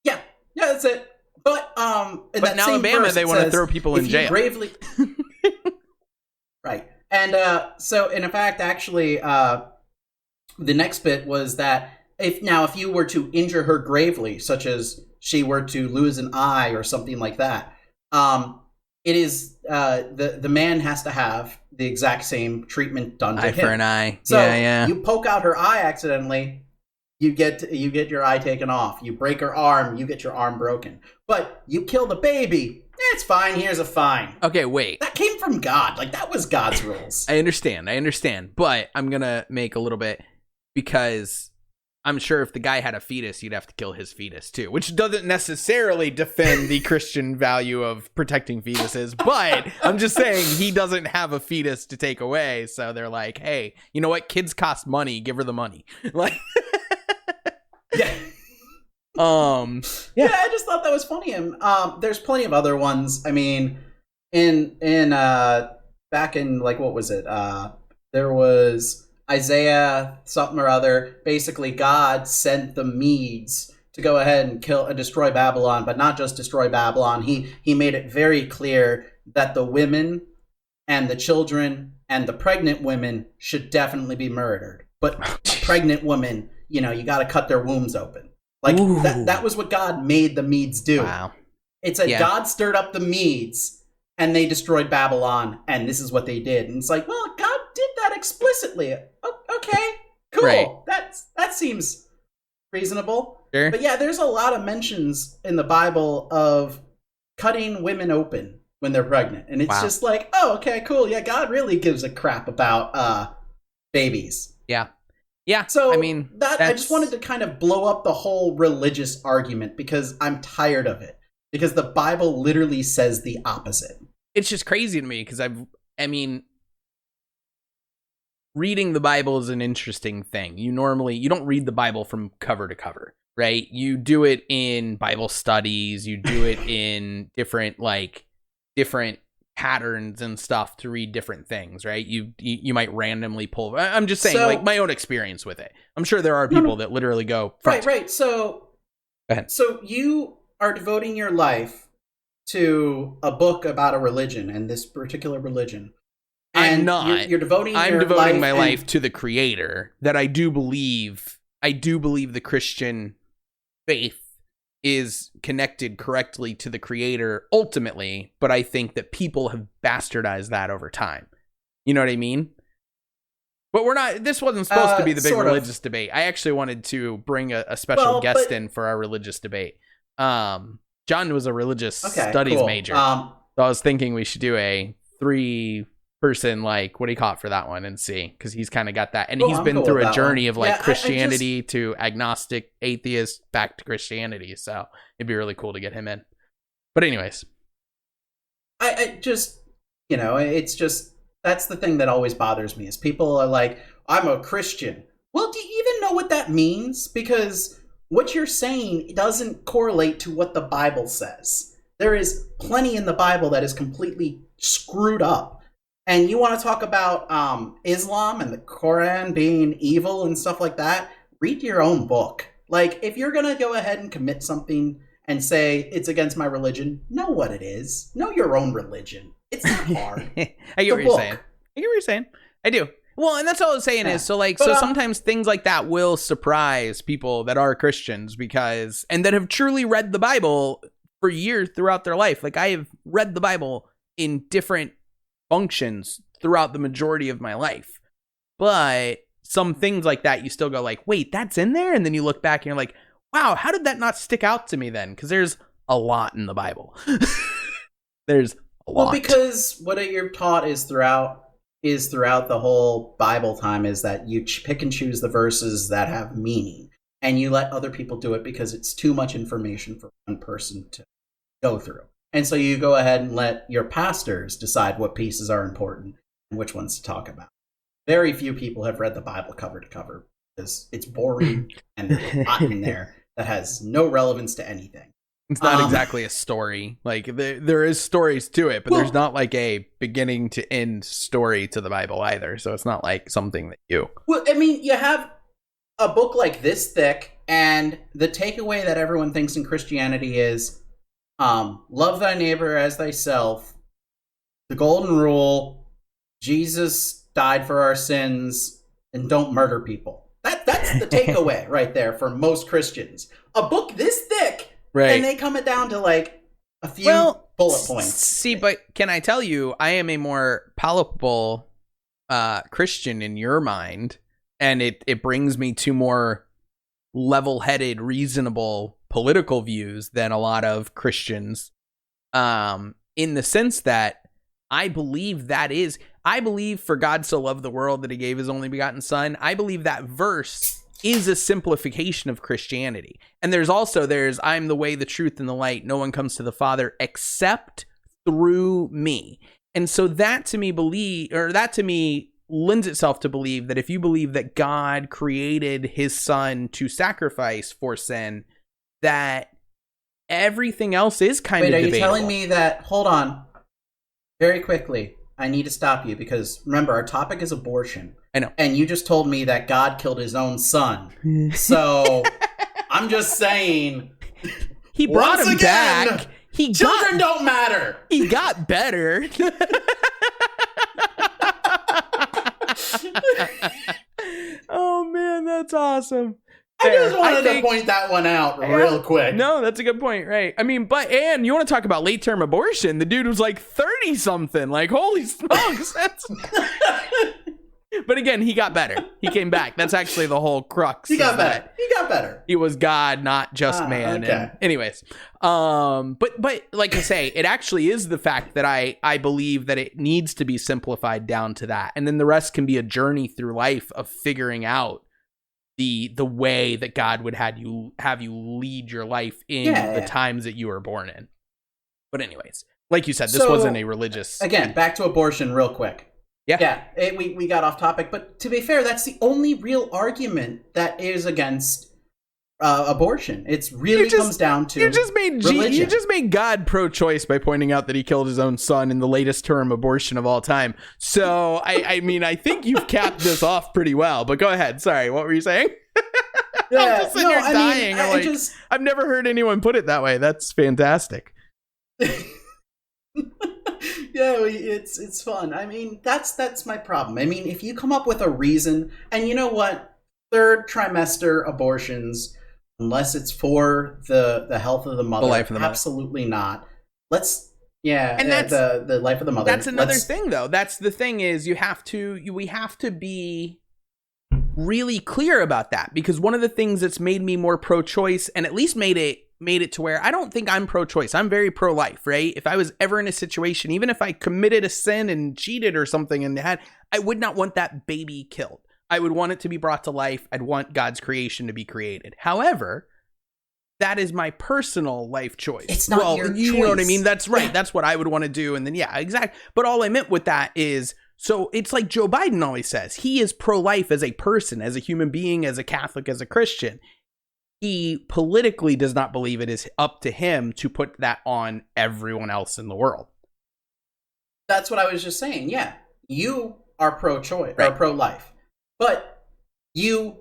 Yeah, that's it. But in now Alabama, they want to throw people in jail. Right. And so, in fact, actually, the next bit was that if you were to injure her gravely, such as she were to lose an eye or something like that, it is the man has to have the exact same treatment done to him. Eye for an eye. So yeah. You poke out her eye accidentally, you get your eye taken off. You break her arm, you get your arm broken. But you kill the baby, it's fine. Here's a fine. Okay, wait. That came from God. Like, that was God's rules. I understand. But I'm going to make a little bit, because I'm sure if the guy had a fetus, you'd have to kill his fetus too, which doesn't necessarily defend the Christian value of protecting fetuses. But I'm just saying he doesn't have a fetus to take away. So they're like, hey, you know what? Kids cost money. Give her the money. Like, yeah. Yeah, I just thought that was funny. And there's plenty of other ones. I mean, in back in, like, what was it? There was Isaiah something or other. Basically, God sent the Medes to go ahead and destroy Babylon, but not just destroy Babylon. He made it very clear that the women and the children and the pregnant women should definitely be murdered. But pregnant women, you got to cut their wombs open. Like, that was what God made the Medes do. Wow. It said God stirred up the Medes, and they destroyed Babylon, and this is what they did. And it's like, well, God did that explicitly. Okay, cool. Right. That seems reasonable. Sure. But yeah, there's a lot of mentions in the Bible of cutting women open when they're pregnant. And it's just like, oh, okay, cool. Yeah, God really gives a crap about babies. Yeah. So I mean, I just wanted to kind of blow up the whole religious argument, because I'm tired of it. Because the Bible literally says the opposite. It's just crazy to me, because reading the Bible is an interesting thing. You don't read the Bible from cover to cover, right? You do it in Bible studies. You do it in different patterns and stuff to read different things, right? You might randomly pull. I'm just saying, like, my own experience with it. I'm sure there are people that literally go right. So go ahead. So you are devoting your life to a book about a religion, and this particular religion. And I'm not. You're devoting. I'm devoting my life to the Creator. That I do believe the Christian faith is connected correctly to the Creator ultimately, but I think that people have bastardized that over time. You know what I mean? But this wasn't supposed to be the big religious debate. I actually wanted to bring a special guest in for our religious debate. John was a religious studies major. So I was thinking we should do a 3-person, like, what do you call it for that one, and see, because he's kind of got that. And he's been through a journey of, like, Christianity to agnostic, atheist, back to Christianity. So it'd be really cool to get him in. But anyways. I just, it's just, that's the thing that always bothers me, is people are like, I'm a Christian. Well, do you even know what that means? Because what you're saying doesn't correlate to what the Bible says. There is plenty in the Bible that is completely screwed up. And you want to talk about Islam and the Quran being evil and stuff like that? Read your own book. Like, if you're going to go ahead and commit something and say it's against my religion, know what it is. Know your own religion. It's not hard. I get what you're saying. I get what you're saying. I do. Well, and that's all I was saying is, so sometimes things like that will surprise people that are Christians and that have truly read the Bible for years throughout their life. Like, I have read the Bible in different functions throughout the majority of my life. But some things like that, you still go like, wait, that's in there? And then you look back and you're like, wow, how did that not stick out to me then? Because there's a lot in the Bible. There's a lot. Well, because what you're taught is throughout the whole Bible time is that you pick and choose the verses that have meaning, and you let other people do it because it's too much information for one person to go through. And so you go ahead and let your pastors decide what pieces are important and which ones to talk about. Very few people have read the Bible cover to cover because it's boring and there's a lot in there that has no relevance to anything. It's not exactly a story. Like, there is stories to it, but there's not like a beginning to end story to the Bible either. So it's not like something that you... Well, I mean, you have a book like this thick, and the takeaway that everyone thinks in Christianity is love thy neighbor as thyself, the golden rule, Jesus died for our sins, and don't murder people. That's the takeaway right there for most Christians. A book this thick... Right. And they come it down to like a few bullet points. See, but can I tell you, I am a more palatable Christian in your mind, and it brings me to more level-headed, reasonable political views than a lot of Christians, in the sense that I believe for God so loved the world that he gave his only begotten son. I believe that verse is a simplification of Christianity. And there's I'm the way, the truth, and the light. No one comes to the Father except through me. And so that to me lends itself to believe that if you believe that God created his son to sacrifice for sin, that everything else is kind of debatable. Wait, are you telling me that, hold on, very quickly, I need to stop you because remember, our topic is abortion. I know. And you just told me that God killed his own son. So I'm just saying. He brought him back. Children don't matter. He got better. Oh, man, that's awesome. I just wanted to point that one out real quick. No, that's a good point, right? I mean, and you want to talk about late-term abortion? The dude was like 30-something. Like, holy smokes. But again, he got better. He came back. That's actually the whole crux. He got better. He was God, not just man. Okay. And anyways, but like I say, it actually is the fact that I believe that it needs to be simplified down to that, and then the rest can be a journey through life of figuring out the way that God would have you lead your life in the times that you were born in. But anyways, like you said, this wasn't a religious... Again, back to abortion real quick. Yeah, we got off topic, but to be fair, that's the only real argument that is against abortion. It really comes down to religion. You just made God pro-choice by pointing out that he killed his own son in the latest term abortion of all time. So, I mean, I think you've capped this off pretty well, but go ahead. Sorry, what were you saying? I'm just sitting here dying. I've never heard anyone put it that way. That's fantastic. Yeah, it's fun. I mean, that's my problem. I mean, if you come up with a reason, and you know what, third trimester abortions, unless it's for the health of the mother, the life of the mother. Absolutely not. And that's the life of the mother. That's another thing, though. That's the thing is we have to be really clear about that, because one of the things that's made me more pro-choice, and at least made it to where I don't think I'm pro-choice. I'm very pro-life, right? If I was ever in a situation, even if I committed a sin and cheated or something I would not want that baby killed. I would want it to be brought to life. I'd want God's creation to be created. However, that is my personal life choice. It's not your choice. You know what I mean? That's right. That's what I would want to do. And then, yeah, exactly. But all I meant with that is, so it's like Joe Biden always says, he is pro-life as a person, as a human being, as a Catholic, as a Christian. He politically does not believe it is up to him to put that on everyone else in the world. That's what I was just saying. Yeah, you are pro-choice or pro-life, but you,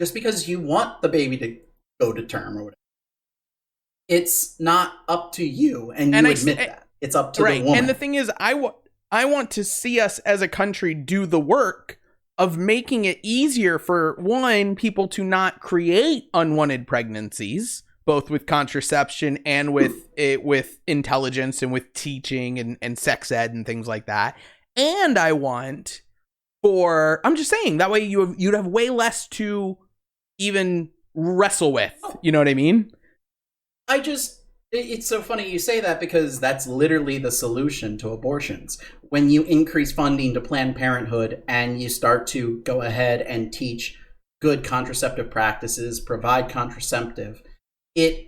just because you want the baby to go to term or whatever, It's not up to you, and you admit that. It's up to the woman. And the thing is, I want to see us as a country do the work of making it easier for, one, people to not create unwanted pregnancies, both with contraception and with intelligence and with teaching and sex ed and things like that. And I want I'm just saying, that way you'd have way less to even wrestle with. You know what I mean? It's so funny you say that, because that's literally the solution to abortions. When you increase funding to Planned Parenthood and you start to go ahead and teach good contraceptive practices, provide contraceptive, it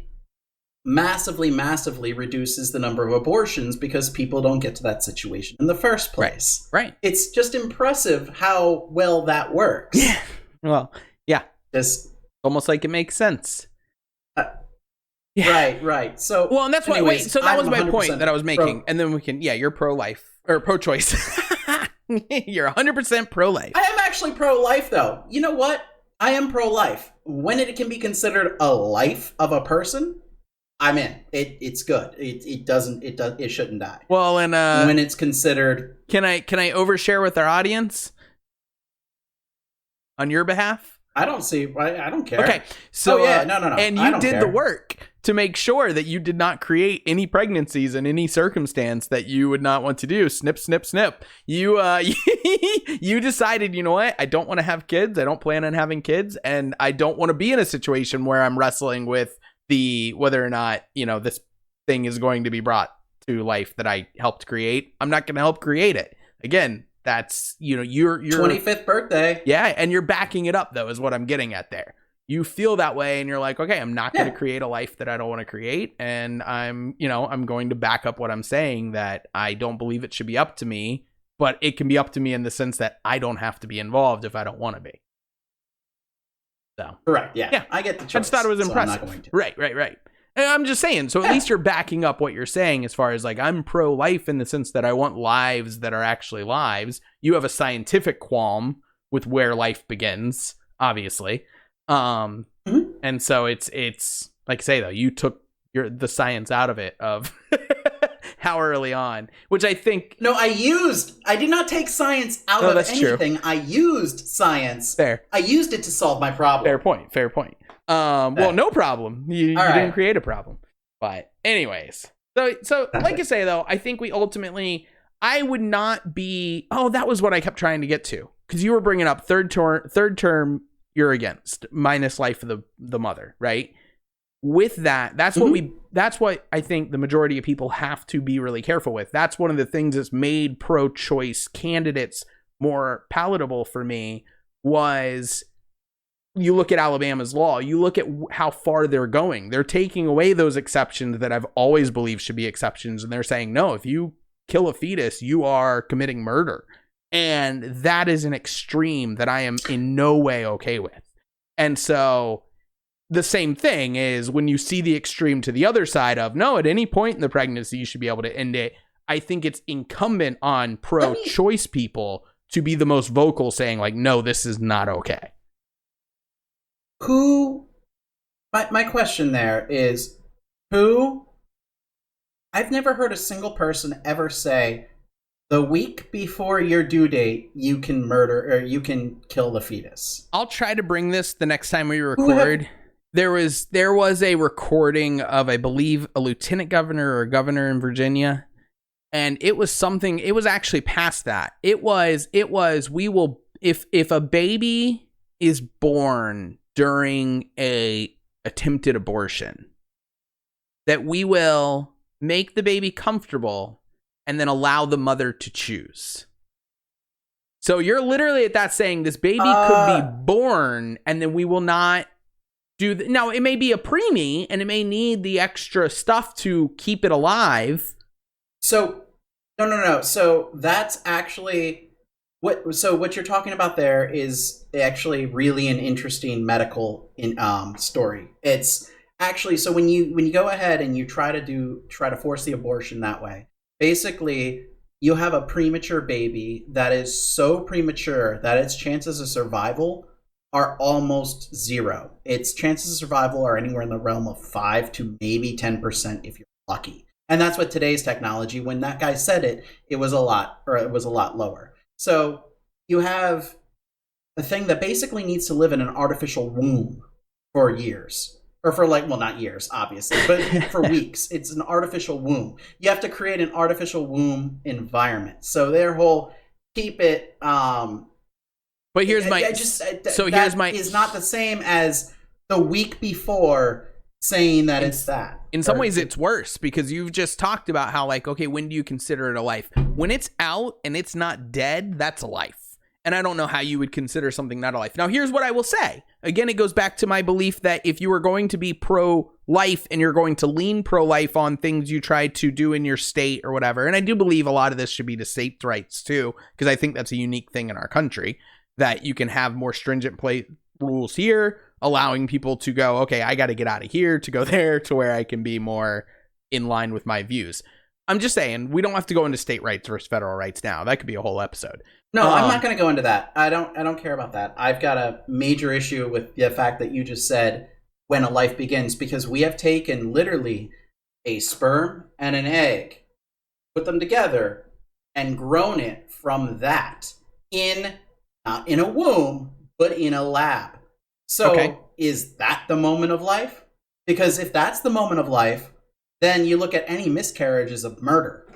massively, massively reduces the number of abortions, because people don't get to that situation in the first place. Right. It's just impressive how well that works. Yeah. Well, yeah. Just almost like it makes sense. Yeah. Right. So, well, and that's why. anyways, wait, so that was my point that I was making, and then you're pro-life or pro-choice. You're 100% pro-life. I am actually pro-life, though. You know what? I am pro-life. When it can be considered a life of a person, I'm in. It's good. It shouldn't die. Well, and when it's considered, can I overshare with our audience on your behalf? I don't care. Okay, so no. And you did the work to make sure that you did not create any pregnancies in any circumstance that you would not want to do. Snip, snip, snip. You you decided, you know what? I don't want to have kids. I don't plan on having kids, and I don't want to be in a situation where I'm wrestling with whether or not, this thing is going to be brought to life that I helped create. I'm not going to help create it. Again, that's, your 25th birthday. Yeah, and you're backing it up, though, is what I'm getting at there. You feel that way, and you're like, okay, I'm not going to create a life that I don't want to create, and I'm going to back up what I'm saying, that I don't believe it should be up to me, but it can be up to me in the sense that I don't have to be involved if I don't want to be. So correct. Yeah. I get the choice. I just thought it was impressive. So I'm not going to. Right. And I'm just saying, so at least you're backing up what you're saying as far as like, I'm pro-life in the sense that I want lives that are actually lives. You have a scientific qualm with where life begins, obviously. And so it's like I say, though, you took the science out of it of how early on, which I think. No, I did not take science out of anything. True. I used science. Fair. I used it to solve my problem. Fair point. Well, no problem. You didn't create a problem. But anyways, so like I say, though, I think we ultimately, I would not be, that was what I kept trying to get to. Because you were bringing up third term, you're against, minus life of the mother, right? With that, that's what I think the majority of people have to be really careful with. That's one of the things that's made pro-choice candidates more palatable for me. Was you look at Alabama's law, you look at how far they're going. They're taking away those exceptions that I've always believed should be exceptions, and they're saying, no, if you kill a fetus, you are committing murder. And that is an extreme that I am in no way okay with. And so the same thing is when you see the extreme to the other side of, no, at any point in the pregnancy, you should be able to end it. I think it's incumbent on pro-choice people to be the most vocal, saying like, no, this is not okay. My question there is, I've never heard a single person ever say, the week before your due date, you can murder or you can kill the fetus. I'll try to bring this the next time we record. There was a recording of, I believe, a lieutenant governor or a governor in Virginia, and it was actually past that. It was we will, if a baby is born during a attempted abortion, that we will make the baby comfortable and then allow the mother to choose. So you're literally at that saying this baby could be born, and then we will not do now, it may be a preemie and it may need the extra stuff to keep it alive. So no. So that's actually what you're talking about there is actually really an interesting medical story. It's actually, so when you go ahead and you try to force the abortion that way, basically you have a premature baby that is so premature that its chances of survival are almost zero. Its chances of survival are anywhere in the realm of 5 to maybe 10% if you're lucky. And that's what today's technology, when that guy said it, it was a lot lower. So you have a thing that basically needs to live in an artificial womb for years. Or for not years, obviously, but for weeks. It's an artificial womb. You have to create an artificial womb environment. So their whole keep it but here's my is not the same as the week before saying that it's that. In some ways it's worse, because you've just talked about how, like, okay, when do you consider it a life? When it's out and it's not dead, that's a life. And I don't know how you would consider something not a life. Now, here's what I will say. Again, it goes back to my belief that if you are going to be pro-life and you're going to lean pro-life on things you try to do in your state or whatever, and I do believe a lot of this should be to states' rights too, because I think that's a unique thing in our country, that you can have more stringent rules here, allowing people to go, okay, I got to get out of here to go there, to where I can be more in line with my views. I'm just saying, we don't have to go into state rights versus federal rights now. That could be a whole episode. No, I'm not going to go into that. I don't care about that. I've got a major issue with the fact that you just said when a life begins, because we have taken literally a sperm and an egg, put them together, and grown it from that not in a womb, but in a lab. So Is that the moment of life? Because if that's the moment of life, then you look at any miscarriage as a murder.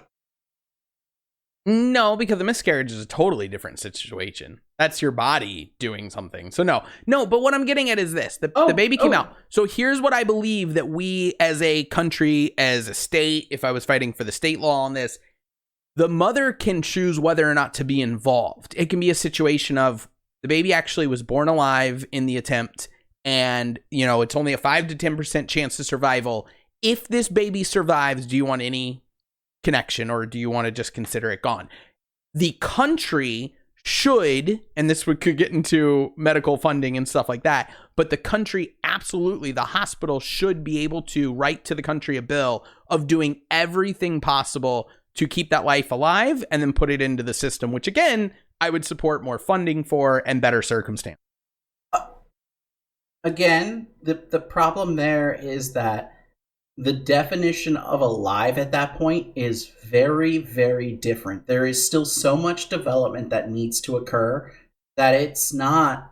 No, because the miscarriage is a totally different situation. That's your body doing something. So no, but what I'm getting at is this. The baby came out. So here's what I believe that we as a country, as a state, if I was fighting for the state law on this, the mother can choose whether or not to be involved. It can be a situation of the baby actually was born alive in the attempt, and, it's only a 5 to 10% chance of survival. If this baby survives, do you want any connection, or do you want to just consider it gone? The country should, and this could get into medical funding and stuff like that, but the country, absolutely, the hospital should be able to write to the country a bill of doing everything possible to keep that life alive and then put it into the system, which again, I would support more funding for and better circumstance. Again, the problem there is that the definition of alive at that point is very, very different. There is still so much development that needs to occur that it's not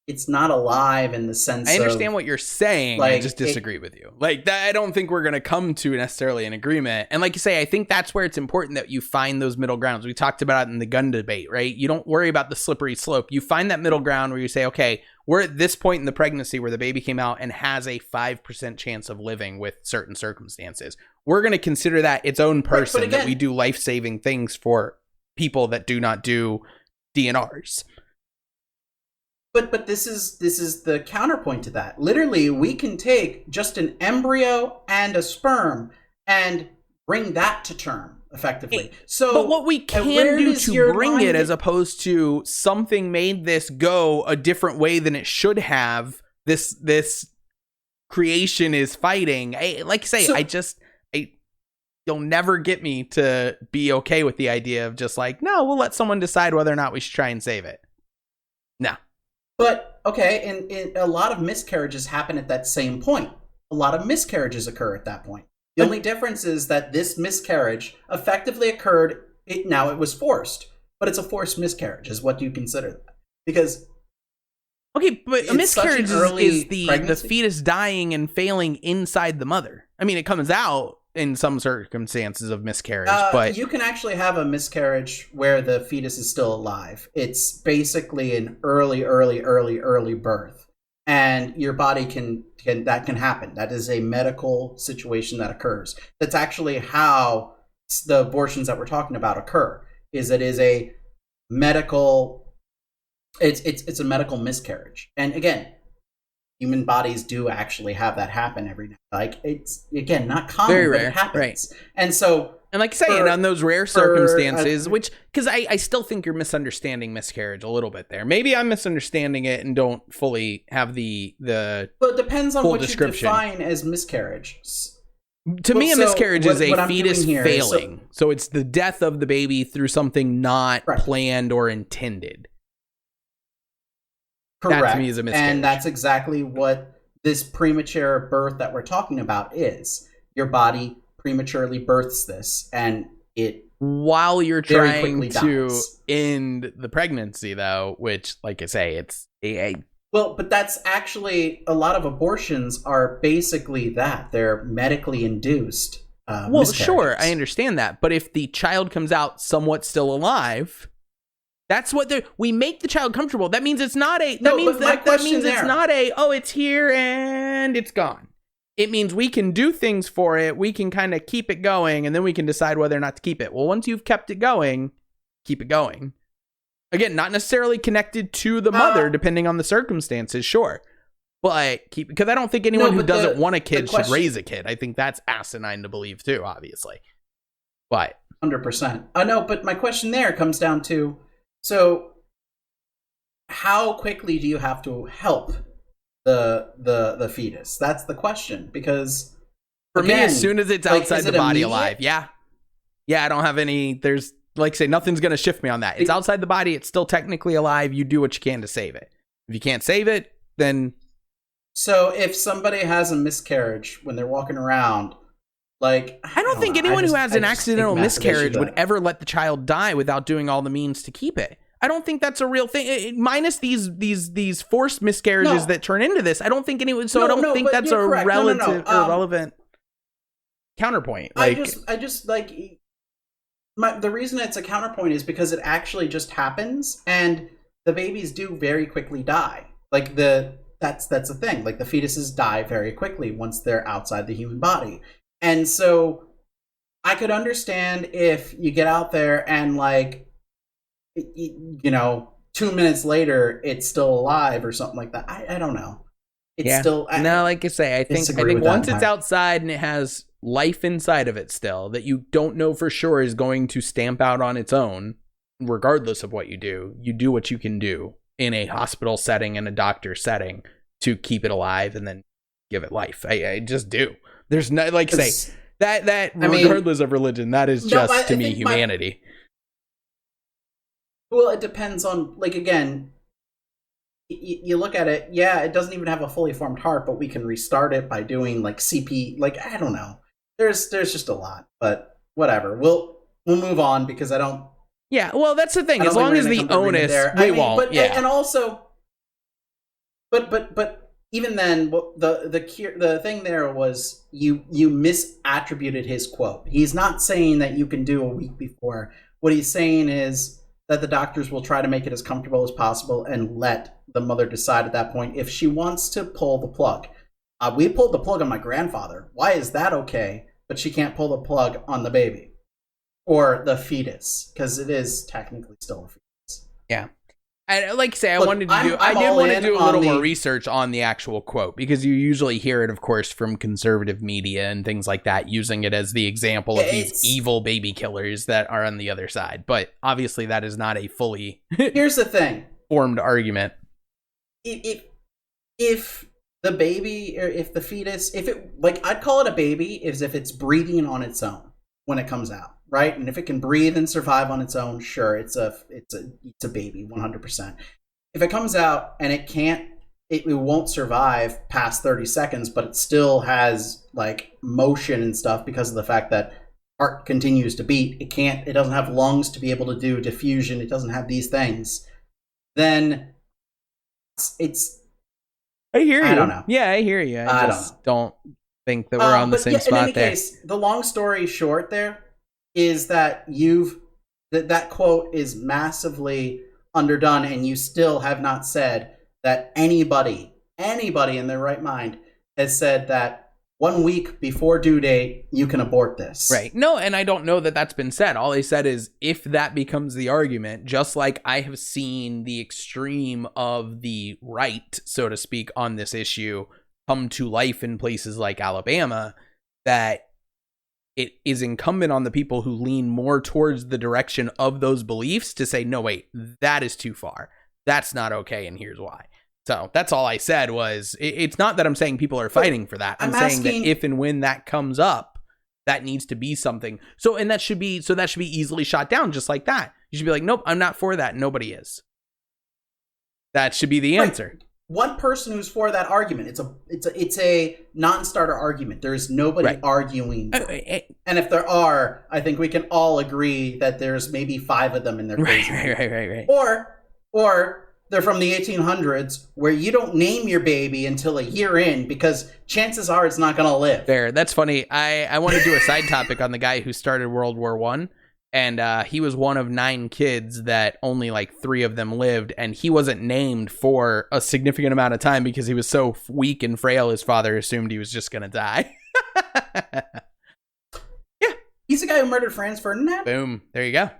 alive in the sense of... I understand what you're saying. I just disagree with you. Like, that, I don't think we're going to come to necessarily an agreement. And like you say, I think that's where it's important that you find those middle grounds. We talked about it in the gun debate, right? You don't worry about the slippery slope. You find that middle ground where you say, okay, we're at this point in the pregnancy where the baby came out and has a 5% chance of living with certain circumstances. We're going to consider that its own person, but again, that we do life-saving things for people that do not do DNRs. But this is the counterpoint to that. Literally, we can take just an embryo and a sperm and bring that to term effectively. But what we can do to bring it, as opposed to something made this go a different way than it should have, this creation is fighting. Like I say, you'll never get me to be okay with the idea of just like, no, we'll let someone decide whether or not we should try and save it. No. But, okay, and a lot of miscarriages happen at that same point. A lot of miscarriages occur at that point. The only difference is that this miscarriage effectively occurred, now it was forced, but it's a forced miscarriage, is what you consider that. Because... Okay, but a miscarriage is the fetus dying and failing inside the mother. I mean, it comes out in some circumstances of miscarriage, but you can actually have a miscarriage where the fetus is still alive. It's basically an early birth, and your body can happen. That is a medical situation that occurs. That's actually how the abortions that we're talking about occur. It is a medical. It's a medical miscarriage, and again, human bodies do actually have that happen every now. Like, it's, again, not common, very rare, but it happens. Right. And so... And like I say, on those rare circumstances, which... Because I still think you're misunderstanding miscarriage a little bit there. Maybe I'm misunderstanding it and don't fully have the But it depends on what you define as miscarriage. To me, a miscarriage is a fetus failing. So it's the death of the baby through something not planned or intended. Correct. That to me is a miscarriage. And that's exactly what this premature birth that we're talking about is. Your body prematurely births this, and it while you're very trying quickly to dies. end the pregnancy, though, which, like I say, it's a Well, but that's actually, a lot of abortions are basically that. They're medically induced. Well, sure, miscarriages. I understand that. But if the child comes out somewhat still alive, that's what we make the child comfortable. That means it's not a, that means it's not a, oh, it's here and it's gone. It means we can do things for it. We can kind of keep it going, and then we can decide whether or not to keep it. Well, once you've kept it going, keep it going. Again, not necessarily connected to the mother, depending on the circumstances, sure. But because I don't think anyone who doesn't want a kid should raise a kid. I think that's asinine to believe too, obviously. But 100%. I know, but my question there comes down to, so how quickly do you have to help the fetus? That's the question. Because for me, as soon as it's outside the body immediate? alive, yeah, I don't have any. There's, like I say, nothing's gonna shift me on that. It's outside the body. It's still technically alive. You do what you can to save it. If you can't save it, then. So if somebody has a miscarriage when they're walking around, like, I don't think anyone who has an accidental miscarriage would ever let the child die without doing all the means to keep it. I don't think that's a real thing. Minus these forced miscarriages that turn into this. I don't think anyone. So I don't think that's a relevant counterpoint. Like, I just like. The reason it's a counterpoint is because it actually just happens, and the babies do very quickly die. Like that's the thing. Like the fetuses die very quickly once they're outside the human body, and so I could understand if you get out there and, like, 2 minutes later it's still alive or something like that. I don't know. It's still like I say, I think once it's outside and it has life inside of it still that you don't know for sure is going to stamp out on its own, regardless of what you do what you can do in a hospital setting and a doctor setting to keep it alive and then give it life. I just do. There's no, like I say, that regardless of religion, that is just to me humanity. Well, it depends on, like, again, you look at it, it doesn't even have a fully formed heart, but we can restart it by doing, like, CP, like, I don't know. There's just a lot, but whatever. We'll move on because I don't. Yeah, well, that's the thing. As long as the onus, we won't. But, and also, but even then, the thing there was you misattributed his quote. He's not saying that you can do a week before. What he's saying is that the doctors will try to make it as comfortable as possible and let the mother decide at that point if she wants to pull the plug. We pulled the plug on my grandfather. Why is that okay? But she can't pull the plug on the baby or the fetus, because it is technically still a fetus. Yeah. I, like I say, I did want to do a little more research on the actual quote, because you usually hear it, of course, from conservative media and things like that, using it as the example of these evil baby killers that are on the other side. But obviously that is not a fully here's the thing formed argument. If the baby, or if the fetus, if it, like, I'd call it a baby is if it's breathing on its own when it comes out, right? And if it can breathe and survive on its own, sure, it's a baby, 100%. If it comes out and it can't, it won't survive past 30 seconds, but it still has, like, motion and stuff because of the fact that heart continues to beat. It doesn't have lungs to be able to do diffusion. It doesn't have these things. Then it's I hear you. I don't know. Yeah, I hear you. I just don't think that we're on the same spot there. In any case, the long story short there is that that quote is massively underdone, and you still have not said that anybody in their right mind has said that 1 week before due date, you can abort this. Right. No, and I don't know that that's been said. All they said is if that becomes the argument, just like I have seen the extreme of the right, so to speak, on this issue come to life in places like Alabama, that it is incumbent on the people who lean more towards the direction of those beliefs to say, no, wait, that is too far. That's not okay, and here's why. So that's all I said was, it's not that I'm saying people are fighting for that. I'm saying that if and when that comes up, that needs to be something. So that should be easily shot down just like that. You should be like, nope, I'm not for that. Nobody is. That should be the answer. One person who's for that argument. It's a non-starter argument. There's nobody arguing. And if there are, I think we can all agree that there's maybe 5 of them in their crazy. Right. Or they're from the 1800s where you don't name your baby until a year in because chances are it's not going to live. Fair. That's funny. I want to do a side topic on the guy who started World War I. And he was one of 9 kids that only like 3 of them lived. And he wasn't named for a significant amount of time because he was so weak and frail. His father assumed he was just going to die. Yeah. He's the guy who murdered Franz Ferdinand. Boom. There you go.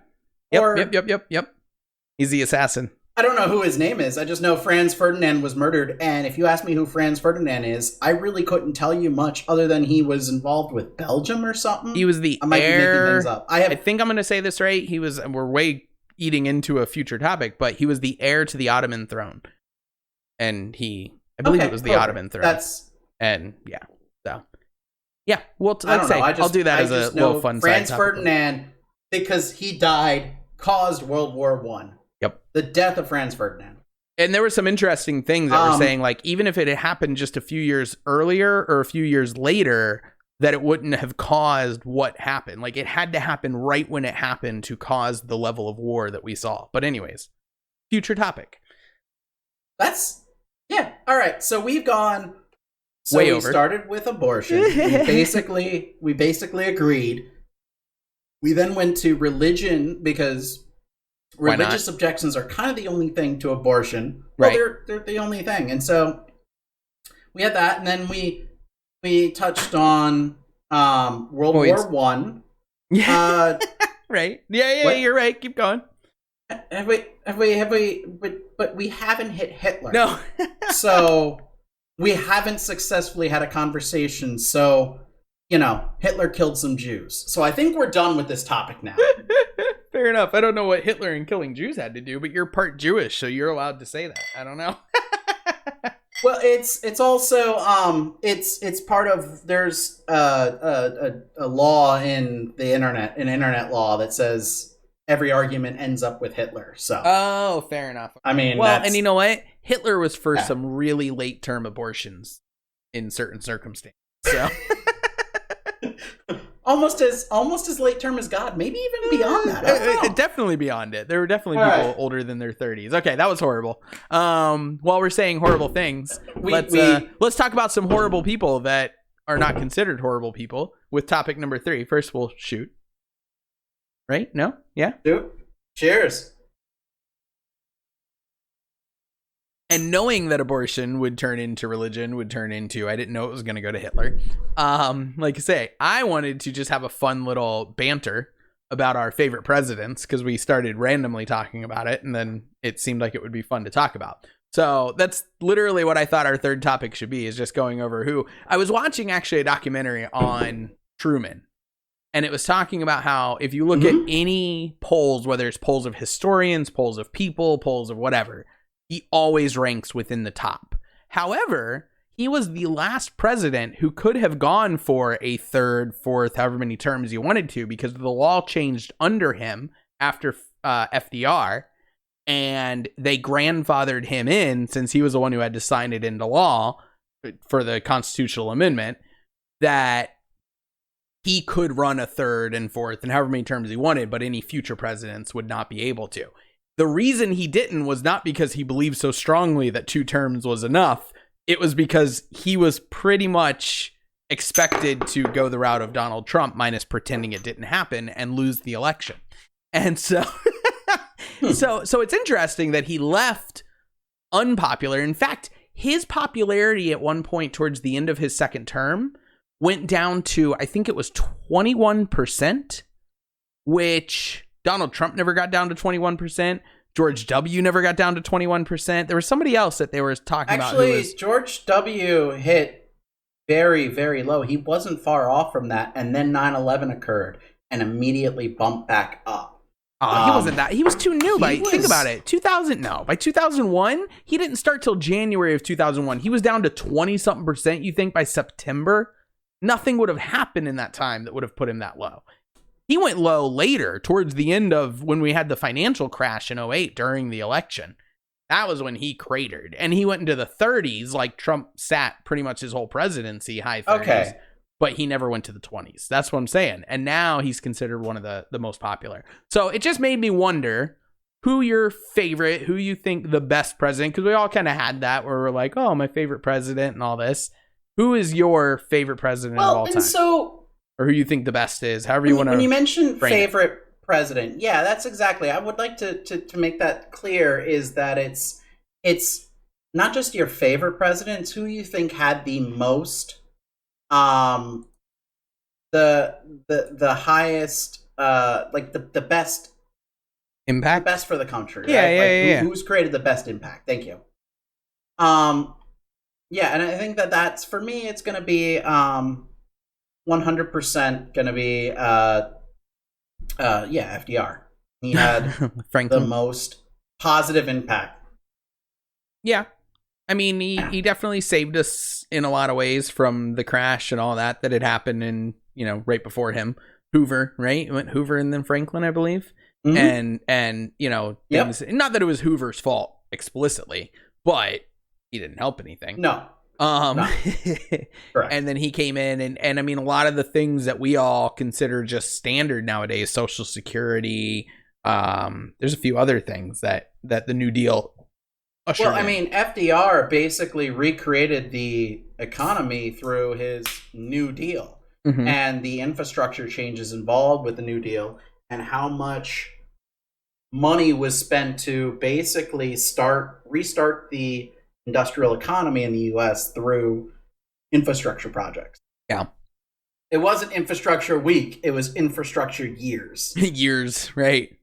Yep. He's the assassin. I don't know who his name is. I just know Franz Ferdinand was murdered. And if you ask me who Franz Ferdinand is, I really couldn't tell you much other than he was involved with Belgium or something. He was the I might be making things up. I think I'm going to say this right. We're way eating into a future topic, but he was the heir to the Ottoman throne. And I believe it was the Ottoman throne. I'll do that as a little fun Franz side Ferdinand, because he died, caused World War I. Yep. The death of Franz Ferdinand. And there were some interesting things that were saying, like, even if it had happened just a few years earlier or a few years later, that it wouldn't have caused what happened. Like, it had to happen right when it happened to cause the level of war that we saw. But anyways, future topic. All right. So we've gone way over. We started with abortion. we basically agreed. We then went to religion because religious objections are kind of the only thing to abortion. Right. Well, they're the only thing. And so we had that, and then we touched on World War One. Yeah. Right. Yeah, you're right. Keep going. Have we but we haven't hit Hitler. No. So we haven't successfully had a conversation. So, Hitler killed some Jews. So I think we're done with this topic now. Fair enough. I don't know what Hitler and killing Jews had to do, but you're part Jewish, so you're allowed to say that. I don't know. Well, it's also it's part of there's a law in the internet, an internet law that says every argument ends up with Hitler. So fair enough. I mean, and you know what? Hitler was for some really late term abortions in certain circumstances. So. Almost as late term as God, maybe even beyond that. Definitely beyond it. There were definitely people older than their 30s. Okay, that was horrible. While we're saying horrible things, let's talk about some horrible people that are not considered horrible people with topic number 3. First, we'll shoot. Right? No? Yeah? Shoot. Cheers. And knowing that abortion would turn into religion, I didn't know it was going to go to Hitler. Like I say, I wanted to just have a fun little banter about our favorite presidents because we started randomly talking about it, and then it seemed like it would be fun to talk about. So that's literally what I thought our third topic should be, is just going over who. I was watching actually a documentary on Truman, and it was talking about how if you look at any polls, whether it's polls of historians, polls of people, polls of whatever, he always ranks within the top. However, he was the last president who could have gone for a third, fourth, however many terms he wanted to, because the law changed under him after FDR, and they grandfathered him in, since he was the one who had to sign it into law for the constitutional amendment, that he could run a third and fourth and however many terms he wanted, but any future presidents would not be able to. The reason he didn't was not because he believed so strongly that 2 terms was enough. It was because he was pretty much expected to go the route of Donald Trump, minus pretending it didn't happen, and lose the election. And so, so it's interesting that he left unpopular. In fact, his popularity at one point towards the end of his second term went down to, I think it was 21%, which Donald Trump never got down to 21%. George W. never got down to 21%. There was somebody else that they were talking about. Actually, George W. hit very, very low. He wasn't far off from that. And then 9/11 occurred and immediately bumped back up. Oh, he wasn't that. He was too new. Think about it. 2000. No, by 2001, he didn't start till January of 2001. He was down to 20-something%. You think by September? Nothing would have happened in that time that would have put him that low. He went low later, towards the end of when we had the financial crash in 2008 during the election. That was when he cratered. And he went into the 30s, like Trump sat pretty much his whole presidency, high 30s. Okay. But he never went to the 20s. That's what I'm saying. And now he's considered one of the most popular. So it just made me wonder who your favorite, who you think the best president, because we all kind of had that where we're like, oh, my favorite president and all this. Who is your favorite president of all time? So, or who you think the best is, however you want to. When you mention favorite president, yeah, that's exactly. I would like to make that clear is that it's not just your favorite president, it's who you think had the most the highest like the best impact, the best for the country. Yeah, right? yeah. Who's created the best impact? Thank you. Yeah, and I think that's for me. It's going to be 100% going to be FDR. He had the most positive impact. Yeah. I mean, he definitely saved us in a lot of ways from the crash and all that had happened in, right before him. Hoover, right? It went Hoover and then Franklin, I believe. Mm-hmm. And things, not that it was Hoover's fault explicitly, but he didn't help anything. No. And then he came in and I mean, a lot of the things that we all consider just standard nowadays, Social Security, there's a few other things that the New Deal ushered in. I mean, FDR basically recreated the economy through his New Deal and the infrastructure changes involved with the New Deal and how much money was spent to basically restart the industrial economy in the U.S. through infrastructure projects. Yeah. It wasn't infrastructure week. It was infrastructure years. Years, right.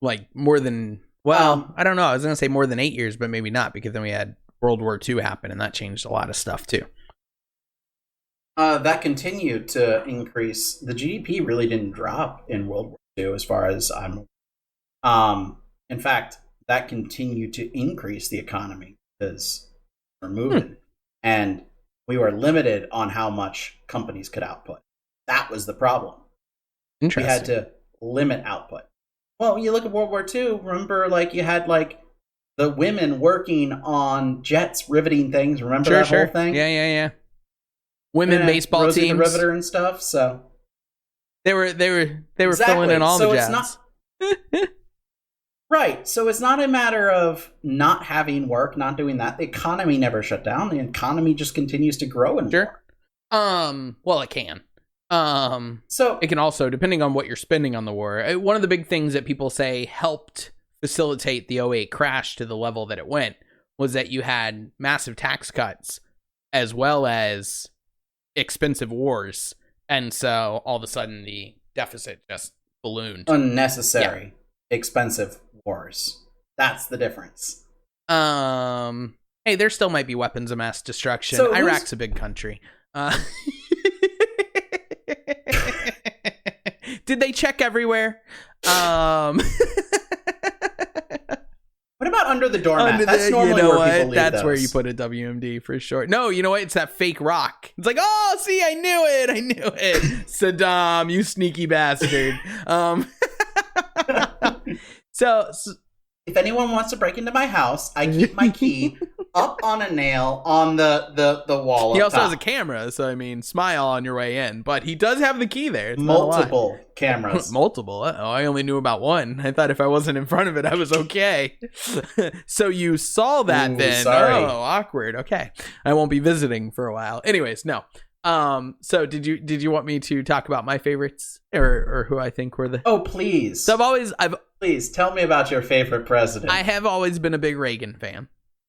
Like more than, I don't know. I was going to say more than 8 years, but maybe not because then we had World War II happen and that changed a lot of stuff too. That continued to increase. The GDP really didn't drop in World War II as far as I'm in fact, that continued to increase the economy because we're moving and we were limited on how much companies could output. That was the problem. Interesting. We had to limit output. Well, you look at World War II, remember you had the women working on jets, riveting things. Remember that whole thing? Yeah. Women baseball Rosie teams. the Riveter and stuff, so. They were filling in all the jets. It's not, right. So it's not a matter of not having work, not doing that. The economy never shut down. The economy just continues to grow and sure. Well, it can. So it can also, depending on what you're spending on the war. One of the big things that people say helped facilitate the '08 crash to the level that it went was that you had massive tax cuts as well as expensive wars. And so all of a sudden the deficit just ballooned. Unnecessary, expensive wars. That's the difference. Hey, there still might be weapons of mass destruction. So Iraq's a big country. Did they check everywhere? What about under the doormat? That's normally where people leave That's those. where you put a WMD for sure. No, you know what? It's that fake rock. It's like, oh, see, I knew it. Saddam, you sneaky bastard. So if anyone wants to break into my house, I keep my key up on a nail on the wall. He also has a camera, so I mean, smile on your way in. But he does have the key there. It's multiple cameras. Multiple. Uh-oh, I only knew about one. I thought if I wasn't in front of it, I was okay. So you saw that then? Sorry. Oh, awkward. Okay, I won't be visiting for a while. Anyways, no. So did you want me to talk about my favorites or who I think were the? Oh, please. So please tell me about your favorite president. I have always been a big Reagan fan.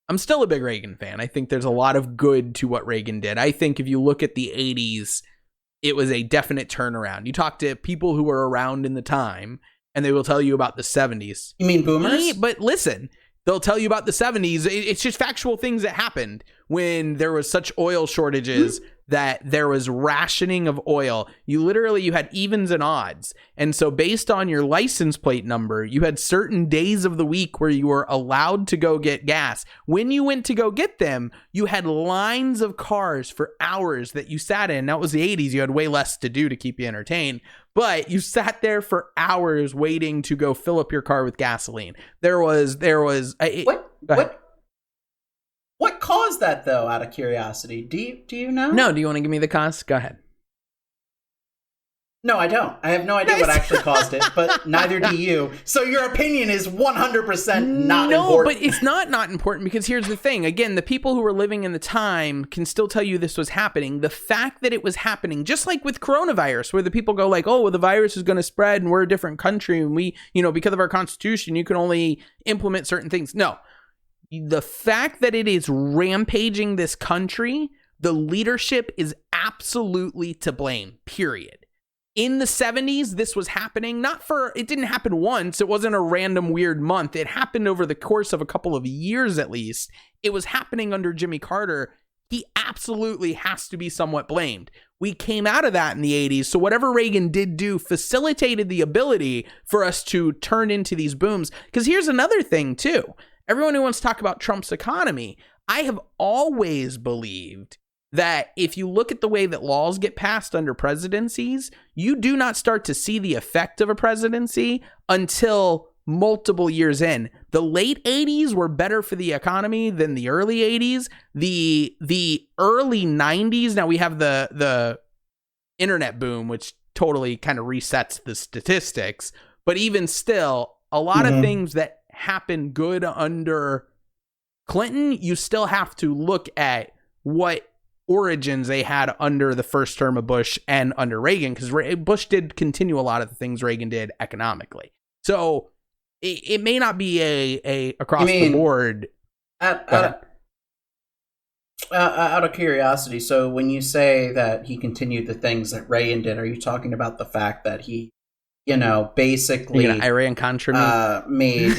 I'm still a big Reagan fan. I think there's a lot of good to what Reagan did. I think if you look at the 80s, it was a definite turnaround. You talk to people who were around in the time, and they will tell you about the 70s. You mean boomers? But listen, they'll tell you about the 70s. It's just factual things that happened when there was such oil shortages that there was rationing of oil. You had evens and odds. And so based on your license plate number, you had certain days of the week where you were allowed to go get gas. When you went to go get them, you had lines of cars for hours that you sat in. That was the 80s. You had way less to do to keep you entertained. But you sat there for hours waiting to go fill up your car with gasoline. What? what caused that though? Out of curiosity, do you know? No, do you want to give me the cause? Go ahead. No, I don't. I have no idea what actually caused it, but neither do you. So your opinion is 100% not important. No, but it's not important because here's the thing. Again, the people who were living in the time can still tell you this was happening. The fact that it was happening, just like with coronavirus, where the people go like, oh, well, the virus is going to spread and we're a different country and we, because of our constitution, you can only implement certain things. No, the fact that it is rampaging this country, the leadership is absolutely to blame, period. In the 70s, this was happening. It didn't happen once. It wasn't a random weird month. It happened over the course of a couple of years at least. It was happening under Jimmy Carter. He absolutely has to be somewhat blamed. We came out of that in the 80s. So whatever Reagan did do facilitated the ability for us to turn into these booms. Because here's another thing too. Everyone who wants to talk about Trump's economy, I have always believed that if you look at the way that laws get passed under presidencies, you do not start to see the effect of a presidency until multiple years in. The late 80s were better for the economy than the early 80s. The early 90s, now we have the internet boom, which totally kind of resets the statistics. But even still, a lot of things that happened good under Clinton, you still have to look at what origins they had under the first term of Bush and under Reagan, because Bush did continue a lot of the things Reagan did economically. So it may not be a across the board. Out of curiosity, so when you say that he continued the things that Reagan did, are you talking about the fact that he, basically Iran-Contra made...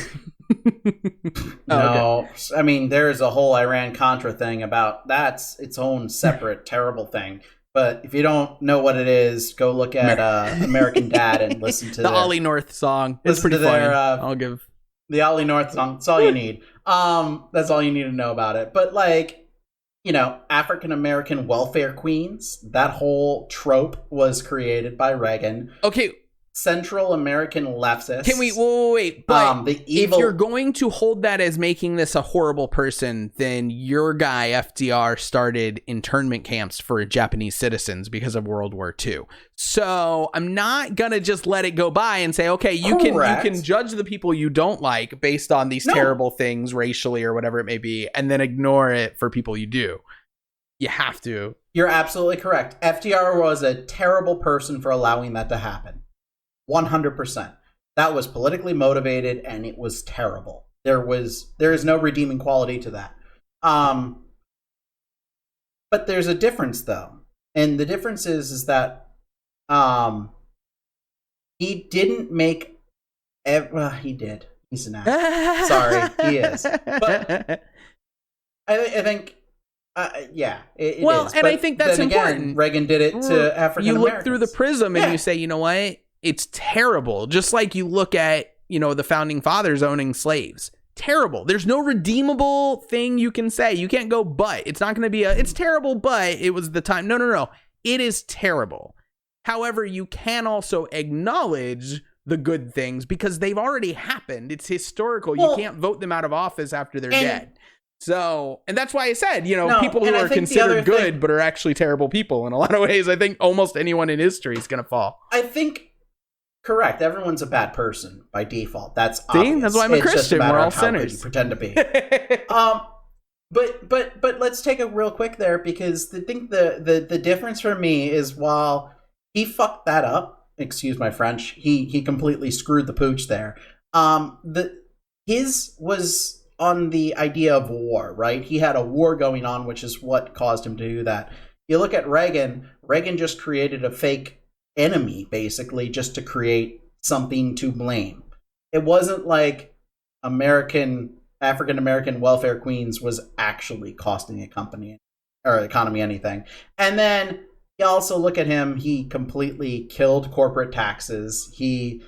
No, okay. I mean, there's a whole Iran-Contra thing about that's its own separate terrible thing. But if you don't know what it is, go look at American Dad and listen to the Ollie North song. It's pretty funny. I'll give the Ollie North song. That's all you need. That's all you need to know about it. But African American welfare queens, that whole trope was created by Reagan. Okay. Central American leftists. Can we wait? But the evil... if you're going to hold that as making this a horrible person, then your guy FDR started internment camps for Japanese citizens because of World War II. So I'm not gonna just let it go by and say, okay, you can judge the people you don't like based on these terrible things racially or whatever it may be, and then ignore it for people you do. You have to. You're absolutely correct. FDR was a terrible person for allowing that to happen. 100%. That was politically motivated and it was terrible. There is no redeeming quality to that. But there's a difference though. And the difference is that he didn't make he did. He's an ass. Sorry, he is. But I think it well, is. and but I think that's important. Again, Reagan did it to African Americans. You look through the prism and you say, you know what? It's terrible. Just like you look at, the founding fathers owning slaves. Terrible. There's no redeemable thing you can say. You can't go, but it's not going to be it's terrible, but it was the time. No. It is terrible. However, you can also acknowledge the good things because they've already happened. It's historical. You can't vote them out of office after they're dead. So, and that's why I said, people who are considered good but are actually terrible people in a lot of ways. I think almost anyone in history is going to fall. I think correct. Everyone's a bad person by default. That's obvious. That's why I'm a Christian. We're all sinners. You pretend to be. But let's take a real quick there because I think the difference for me is while he fucked that up, excuse my French, he completely screwed the pooch there. His was on the idea of war, right? He had a war going on, which is what caused him to do that. You look at Reagan just created a fake enemy basically just to create something to blame. It wasn't like African American welfare queens was actually costing a company or economy anything. And then you also look at him, he completely killed corporate taxes. He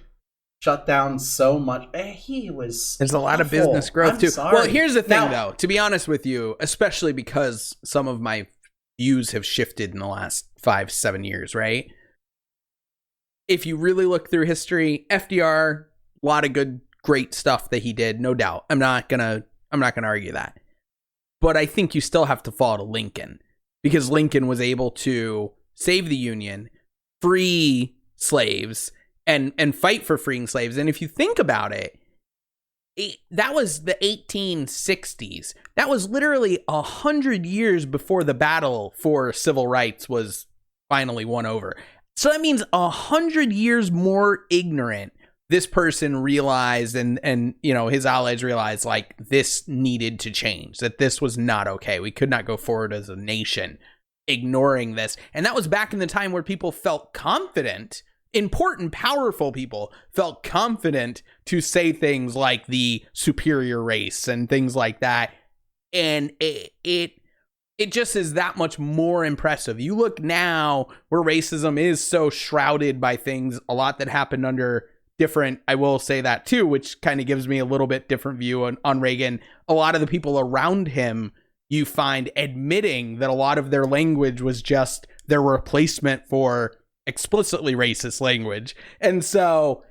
shut down so much. There's a lot of business growth too. Sorry. Well, here's the thing though, to be honest with you, especially because some of my views have shifted in the last 5-7 years, right? If you really look through history, FDR, a lot of good, great stuff that he did, no doubt. I'm not going to I'm not going to argue that. But I think you still have to fall to Lincoln, because Lincoln was able to save the Union, free slaves, and fight for freeing slaves. And if you think about it, that was the 1860s. That was literally 100 years before the battle for civil rights was finally won over. So that means 100 years more ignorant this person realized, and you know, his allies realized, like, this needed to change, that this was not okay. We could not go forward as a nation ignoring this. And that was back in the time where people felt confident, important, powerful people felt confident to say things like the superior race and things like that. And it just is that much more impressive. You look now where racism is so shrouded by things, a lot that happened under different, I will say that too, which kind of gives me a little bit different view on Reagan. A lot of the people around him, you find admitting that a lot of their language was just their replacement for explicitly racist language. And so,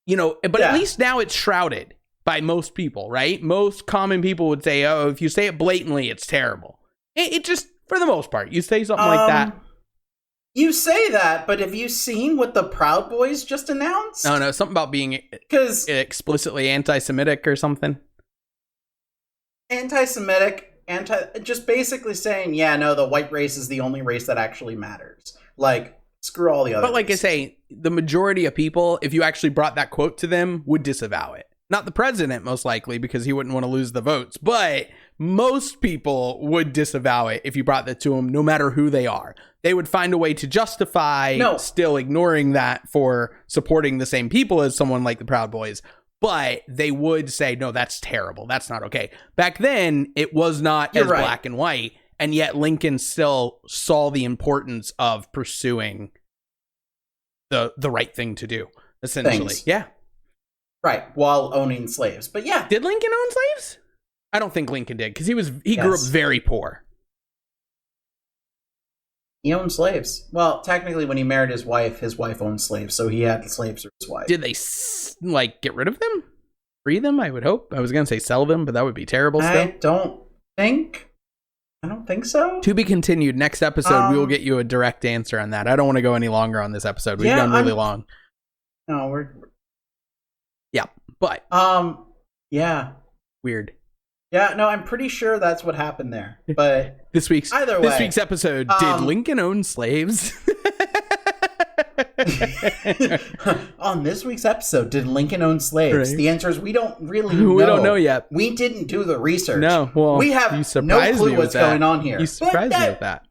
you know, but at least now it's shrouded by most people, right? Most common people would say, oh, if you say it blatantly, it's terrible. It just, for the most part, you say something like that. You say that, but have you seen what the Proud Boys just announced? No, something about being explicitly anti-Semitic or something. Anti-Semitic, just basically saying, yeah, no, the white race is the only race that actually matters. Like, screw all the other. But like races. I say, the majority of people, if you actually brought that quote to them, would disavow it. Not the president, most likely, because he wouldn't want to lose the votes. But most people would disavow it if you brought that to them, no matter who they are. They would find a way to justify still ignoring that for supporting the same people as someone like the Proud Boys. But they would say, no, that's terrible. That's not okay. Back then, it was not as black and white. And yet Lincoln still saw the importance of pursuing the right thing to do, essentially. Yeah. Right, while owning slaves. But yeah. Did Lincoln own slaves? I don't think Lincoln did, because he grew up very poor. He owned slaves. Well, technically, when he married his wife owned slaves, so he had slaves for his wife. Did they, like, get rid of them? Free them, I would hope. I was going to say sell them, but that would be terrible still. I don't think so. To be continued. Next episode, we will get you a direct answer on that. I don't want to go any longer on this episode. We've gone really long. No, we're... Yeah, but... Yeah. Weird. Yeah, no, I'm pretty sure that's what happened there. But this week's episode, did Lincoln own slaves? On this week's episode, did Lincoln own slaves? Right. The answer is we don't really know. We don't know yet. We didn't do the research. No, well, we have no clue what's going on here. You surprised me with that.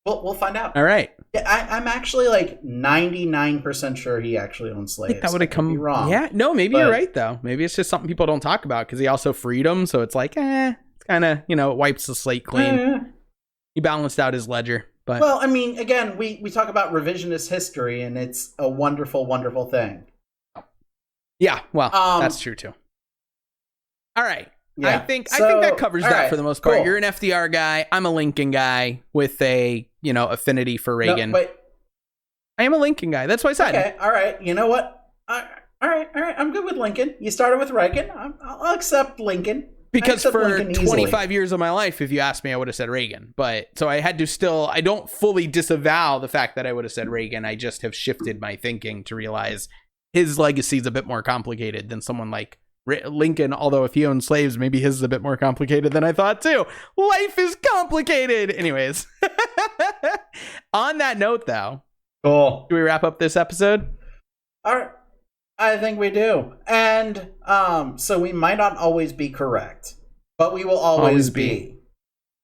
We'll find out. All right. Yeah, I'm actually like 99% sure he actually owned slaves. I think that would have come wrong. Yeah, no, maybe you're right though. Maybe it's just something people don't talk about because he also freed them. So it's like, it's kind of, it wipes the slate clean. He balanced out his ledger. But well, I mean, again, we talk about revisionist history, and it's a wonderful, wonderful thing. Yeah, well, that's true too. All right. Yeah. I think that covers that for the most part. Cool. You're an FDR guy. I'm a Lincoln guy with a, affinity for Reagan. No, but I am a Lincoln guy. That's what I said. Okay. All right. You know what? All right. I'm good with Lincoln. You started with Reagan. I'll accept Lincoln. Because for 25 years of my life, if you asked me, I would have said Reagan. But so I had to I don't fully disavow the fact that I would have said Reagan. I just have shifted my thinking to realize his legacy is a bit more complicated than someone like Lincoln, although if he owned slaves, maybe his is a bit more complicated than I thought too. Life is complicated. Anyways, on that note, though, cool. Do we wrap up this episode? All right, I think we do. And so we might not always be correct, but we will always be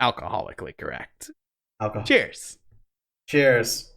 alcoholically correct. Alcohol. Cheers. Cheers.